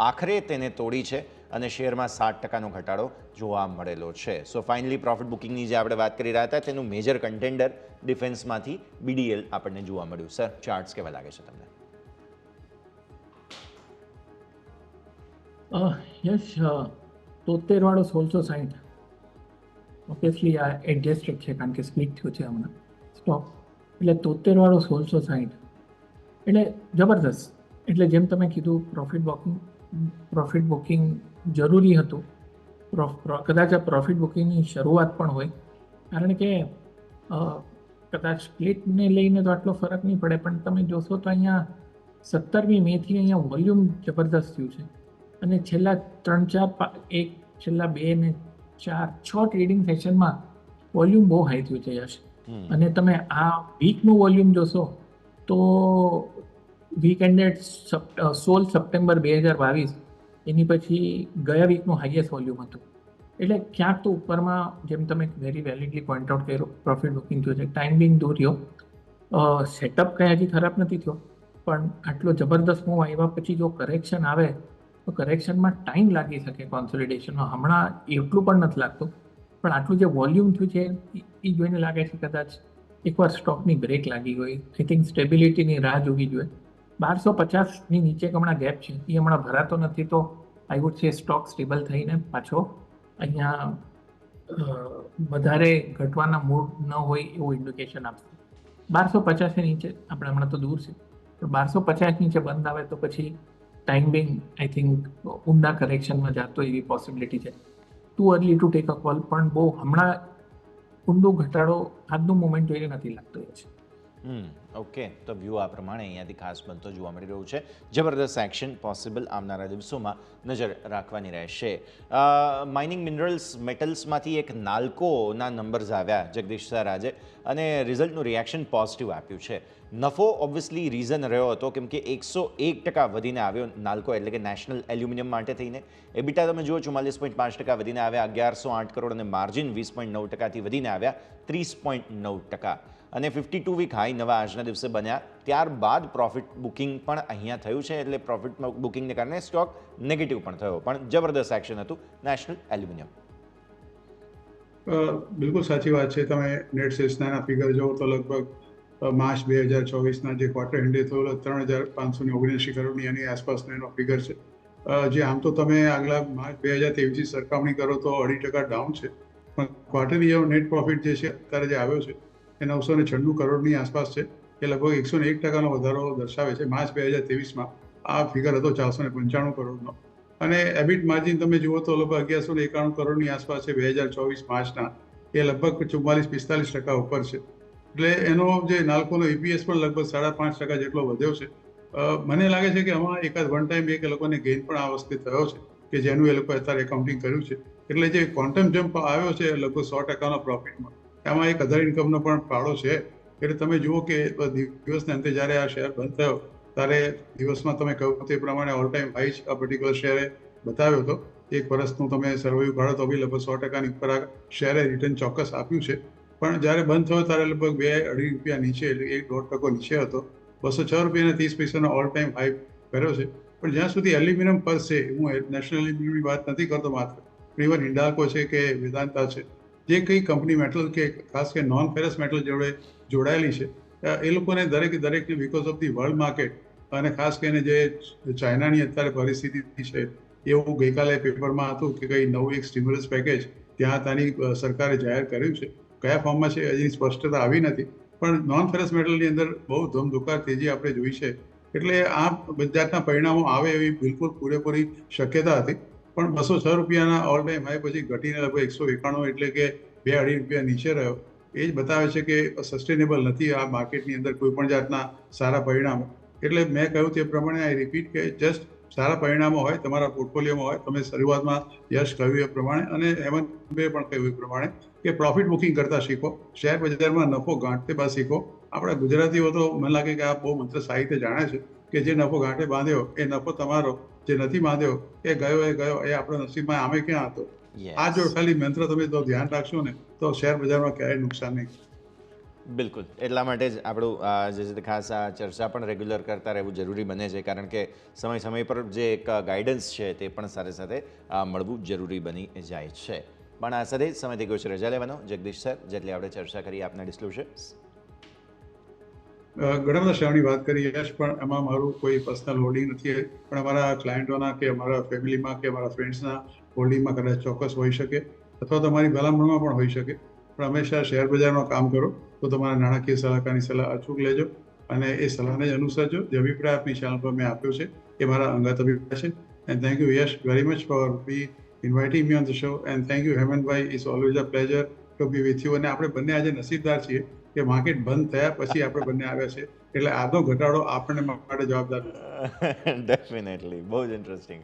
આખરે તેને તોડી છે અને શેરમાં 7%નો ઘટાડો જોવા મળેલો છે. સો ફાઇનલી પ્રોફિટ બુકિંગની જે આપણે વાત કરી રહ્યા હતા તેનું મેજર કન્ટેન્ડર ડિફેન્સમાંથી BDL આપણને જોવા મળ્યું. સર, ચાર્ટ્સ કેવા લાગે છે તમને? યસ, 73 વાળો 1660 ઓબ્વિયસલી આ એડજસ્ટેડ છે કારણ કે સ્પ્લિટ થયું છે હમણાં સ્ટોક. એટલે 73 વાળો 1660 એટલે જબરદસ્ત. એટલે જેમ તમે કીધું પ્રોફિટ બુકિંગ જરૂરી હતું. કદાચ આ પ્રોફિટ બુકિંગની શરૂઆત પણ હોય, કારણ કે કદાચ સ્પ્લિટને લઈને તો આટલો ફરક નહીં પડે, પણ તમે જોશો તો અહીંયા 17મી મેથી અહીંયા વોલ્યુમ જબરદસ્ત થયું છે. અને છેલ્લા 3-4 છેલ્લા 2 ને 4-6 ટ્રેડિંગ સેશનમાં વોલ્યુમ બહુ હાઈ થયું છે યશ. અને તમે આ વીકનું વોલ્યુમ જોશો તો વીક એન્ડેડ 16 સપ્ટેમ્બર 2022, એની પછી ગયા વીકનું હાઈએસ્ટ વોલ્યુમ હતું. એટલે ક્યાંક તો ઉપરમાં જેમ તમે વેરી વેલિડલી પોઈન્ટ આઉટ કર્યો પ્રોફિટ બુકિંગ થયું છે. ટાઈમ બિંગ દૂર રહ્યો, સેટઅપ કંઈ હજી ખરાબ નથી થયો, પણ આટલો જબરદસ્ત મૂવ આવ્યા પછી જો કરેક્શન આવે તો કરેક્શનમાં ટાઈમ લાગી શકે કોન્સોલિડેશનમાં. હમણાં એટલું પણ નથી લાગતું, પણ આટલું જે વોલ્યુમ થયું છે એ જોઈને લાગે છે કદાચ એકવાર સ્ટોકની બ્રેક લાગી ગઈ. આઈ થિંક સ્ટેબિલિટીની રાહ જોવી જોઈએ. 1250ની નીચે હમણાં ગેપ છે, એ હમણાં ભરાતો નથી, તો I would say stock stable થઈને પાછો અહીંયા વધારે ઘટવાના મૂડ ન હોય એવું ઇન્ડિકેશન આપશે. 1250 નીચે આપણે હમણાં તો દૂર છે, પણ 1250 નીચે બંધ આવે તો પછી ટાઈમ બિંગ આઈ થિંક ઊંડા કરેક્શનમાં જતો એવી પોસિબિલિટી છે. Too early to take a call, પણ બહુ હમણાં ઊંડો ઘટાડો આજનું મોમેન્ટ જોઈને નથી લાગતો એ છે. ઓકે, તો વ્યૂ આ પ્રમાણે અહીંયાથી ખાસ બનતો જોવા મળી રહ્યું છે. જબરદસ્ત એક્શન પોસિબલ આવનારા દિવસોમાં નજર રાખવાની રહેશે. માઇનિંગ મિનરલ્સ મેટલ્સમાંથી એક નાલ્કોના નંબર્સ આવ્યા જગદીશ સર આજે, અને રિઝલ્ટનું રિએક્શન પોઝિટિવ આપ્યું છે. નફો ઓબ્વિયસલી રીઝન રહ્યો હતો કેમ કે 101% વધીને આવ્યો નાલ્કો, એટલે કે નેશનલ એલ્યુમિનિયમ માટે થઈને. એબિટા તમે જુઓ 44.5% વધીને આવ્યા 1108 કરોડ, અને માર્જિન 20.9%થી વધીને આવ્યા 30.9%. અને 52 વીક હાઈ નવા આજના દિવસે બન્યા. ત્યારબાદ પ્રોફિટ બુકિંગ પણ અહીંયા થયું છે, એટલે પ્રોફિટ બુકિંગને કારણે સ્ટોક નેગેટિવ પણ થયો, પણ જબરદસ્ત એક્શન હતું નેશનલ એલ્યુમિનિયમ. બિલકુલ સાચી વાત છે. તમે નેટ સેલ્સના ફિગર જોવો તો લગભગ માર્ચ 2024ના જે ક્વાર્ટર એન્ડે થયેલો 3,579 કરોડની એની આસપાસનો એનો ફિગર છે. જે આમ તો તમે આગલા માર્ચ 2023થી સરખામણી કરો તો 2.5% ડાઉન છે, પણ ક્વાર્ટરલી એનો નેટ પ્રોફિટ જે છે અત્યારે જે આવ્યો છે એ 996 કરોડની આસપાસ છે. એ લગભગ 101%નો વધારો દર્શાવે છે. માર્ચ 2023માં આ ફિગર હતો 495 કરોડનો. અને એબિટ માર્જિન તમે જુઓ તો લગભગ 1191 કરોડની આસપાસ છે 2024 માર્ચના. એ લગભગ 44-45% ઉપર છે. એટલે એનો જે નાલ્કોનો EPS પણ લગભગ 5.5% જેટલો વધ્યો છે. મને લાગે છે કે આમાં એકાદ વન ટાઈમ એક એ લોકોને ગેઇન પણ આ વખતે થયો છે કે જેનું એ લોકોએ અત્યારે એકાઉન્ટિંગ કર્યું છે. એટલે જે ક્વોન્ટમ જમ્પ આવ્યો છે લગભગ 100%નો પ્રોફિટમાં, એમાં એક અધર ઇન્કમનો પણ ફાળો છે. એટલે તમે જુઓ કે દિવસના અંતે જ્યારે આ શેર બંધ થયો ત્યારે દિવસમાં તમે કહ્યું તે પ્રમાણે ઓલ ટાઈમ હાઈ આ પર્ટિક્યુલર શેરે બતાવ્યો હતો. એક વર્ષનું તમે સર્વાઈવ કાઢો તો બી લગભગ 100%ની ઉપર આ શેરે રિટર્ન ચોક્કસ આપ્યું છે. પણ જ્યારે બંધ થયો ત્યારે લગભગ 2-2.5 રૂપિયા નીચે, એટલે 1.5% નીચે હતો. 206.30 ઓલ ટાઈમ હાઈ કર્યો છે. પણ જ્યાં સુધી એલ્યુમિનિયમ પર છે, હું નેશનલ એલ્યુમિનિયમની વાત નથી કરતો માત્ર, ઇવન હિન્ડાલ્કો છે કે વેદાંતા છે, જે કઈ કંપની મેટલ કે ખાસ કે નોન ફેરસ મેટલ જોડે જોડાયેલી છે, એ લોકોને દરેકને because of the world market અને ખાસ કરીને જે ચાઇનાની અત્યારે પરિસ્થિતિ છે, એવું ગઈકાલે પેપરમાં હતું કે કઈ નવું એક સ્ટિમ્યુલસ પેકેજ ત્યાં ત્યાંની સરકારે જાહેર કર્યું છે. કયા ફોર્મમાં છે હજી સ્પષ્ટતા આવી નથી, પણ નોન ફેરસ મેટલની અંદર બહુ ધમધોકાર તેજી આપણે જોઈ છે. એટલે આ જાતના પરિણામો આવે એવી બિલકુલ પૂરેપૂરી શક્યતા હતી. પણ 206 રૂપિયાના ઓલ ટાઈમ હાઈ પછી ઘટીને લગભગ 191, એટલે કે 2-2.5 રૂપિયા નીચે રહ્યો. એ જ બતાવે છે કે સસ્ટેનેબલ નથી આ માર્કેટની અંદર કોઈ પણ જાતના સારા પરિણામો. એટલે મેં કહ્યું તે પ્રમાણે આઈ રિપીટ કે જસ્ટ સારા પરિણામો હોય તમારા પોર્ટફોલિયોમાં હોય, તમે શરૂઆતમાં યશ કહ્યું એ પ્રમાણે અને હેમંતભાઈએ પણ કહ્યું એ પ્રમાણે કે પ્રોફિટ બુકિંગ કરતા શીખો, શેર બજારમાં નફો ગાંઠતે બા શીખો. આપણા ગુજરાતીઓ તો મને લાગે કે આ બહુ મંત્ર સાહિત્ય જાણે છે કે જે નફો ગાંઠે બાંધ્યો એ નફો તમારો, જે નથી બાંધ્યો એ ગયો, એ આપણા નસીબમાં આમે ક્યાં હતો. આ જો ખાલી મંત્ર તમે તો ધ્યાન રાખશો ને તો શેર બજારમાં ક્યારેય નુકસાન નહીં. બિલકુલ, એટલા માટે જ આપણું જે છે ખાસ આ ચર્ચા પણ રેગ્યુલર કરતા રહેવું જરૂરી બને છે, કારણ કે સમય પર જે એક ગાઈડન્સ છે તે પણ સાથે સાથે મળવું જરૂરી બની જાય છે. પણ આ સાથે જ સમય થઈ ગયો છે રજા લેવાનો. જગદીશ સર, જેટલી આપણે ચર્ચા કરી આપના ડિસ્ક્લોઝર્સ. ઘણા બધા શેરની વાત કરી યશ, પણ એમાં મારું કોઈ પર્સનલ હોલ્ડિંગ નથી, પણ અમારા ક્લાયન્ટોના કે અમારા ફેમિલીમાં કે અમારા ફ્રેન્ડ્સના હોલ્ડિંગમાં કદાચ ચોક્કસ હોઈ શકે, અથવા તમારી ભલામણમાં પણ હોઈ શકે. પણ હંમેશા શેર બજારમાં કામ કરો તો તમારા નાણાકીય સલાહકારની સલાહ અચૂક લેજો અને એ સલાહને જ અનુસરજો. જે અભિપ્રાય આપની ચેનલ પર મેં આપ્યો છે એ મારા અંગત અભિપ્રાય છે. And thank you Yash very much for inviting me on the show, and thank you હેમંતભાઈ. It's always a pleasure to be with you. અને આપણે બંને આજે નસીબદાર છીએ કે માર્કેટ બંધ થયા પછી આપણે બંને આવ્યા છે, એટલે આજનો ઘટાડો આપણને માટે જવાબદાર નથી. ડેફિનેટલી, બહુ જ ઇન્ટરેસ્ટિંગ.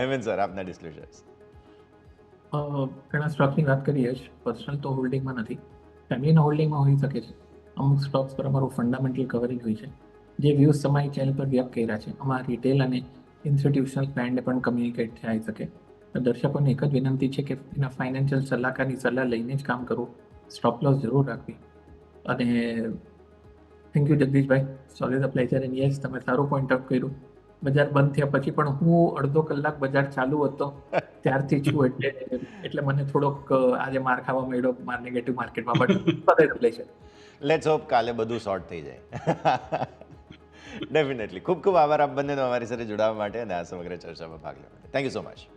હેમંત સર, આપના ડિસ્ક્લોઝર્સ. ઘણા સ્ટોકની વાત કરીએ જ, પર્સનલ તો હોલ્ડિંગમાં નથી, ફેમિલીના હોલ્ડિંગમાં હોઈ શકે છે. અમુક સ્ટોક્સ પર અમારું ફંડામેન્ટલ કવરિંગ હોય છે. જે વ્યૂઝ તમારી ચેનલ પર વ્યક્ત કર્યા છે, અમારા રિટેલ અને ઇન્સ્ટિટ્યુશનલ ક્લાયન્ટને પણ કમ્યુનિકેટ થઈ શકે. દર્શકોને એક જ વિનંતી છે કે એના ફાઇનાન્શિયલ સલાહકારની સલાહ લઈને જ કામ કરવું, સ્ટોપ લોસ જરૂર રાખવી. અને thank you Jagdishbhai, solely the pleasure. And yes, તમે સારું પોઈન્ટ આઉટ કર્યું. બજાર બંધ થયા પછી પણ હું અડધો કલાક બજાર ચાલુ હતો ત્યારથી છું, એટલે મને થોડોક આજે માર ખાવા મળ્યો માર નેગેટિવ માર્કેટમાં, બટ પ્લેઝર. લેટ્સ હોપ કાલે બધું સોર્ટ થઈ જાય. ડેફિનેટલી. ખૂબ ખૂબ આભાર આપ બંનેનો અમારી સાથે જોડાવા માટે અને આ સમગ્ર ચર્ચામાં ભાગ લેવા માટે. Thank you so much.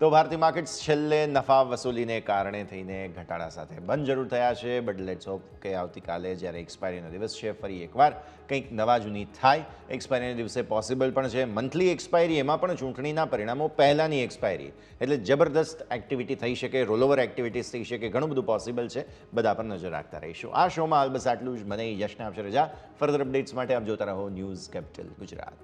તો ભારતીય માર્કેટ્સ છેલ્લે નફા વસૂલીને કારણે થઈને ઘટાડા સાથે બંધ જરૂર થયા છે, બટ લેટ્સ હોપ કે આવતીકાલે જ્યારે એક્સપાયરીનો દિવસ છે ફરી એકવાર કંઈક નવા જૂની થાય. એક્સપાયરીના દિવસે પોસિબલ પણ છે મંથલી એક્સપાયરી, એમાં પણ ચૂંટણીના પરિણામો પહેલાંની એક્સપાયરી, એટલે જબરદસ્ત એક્ટિવિટી થઈ શકે, રોલઓવર એક્ટિવિટીઝ થઈ શકે, ઘણું બધું પોસિબલ છે. બધા પર નજર રાખતા રહીશું. આ શોમાં હાલ બસ આટલું જ. મને યશને આપશે રજા. ફર્ધર અપડેટ્સ માટે આપ જોતા રહો ન્યૂઝ કેપિટલ ગુજરાત.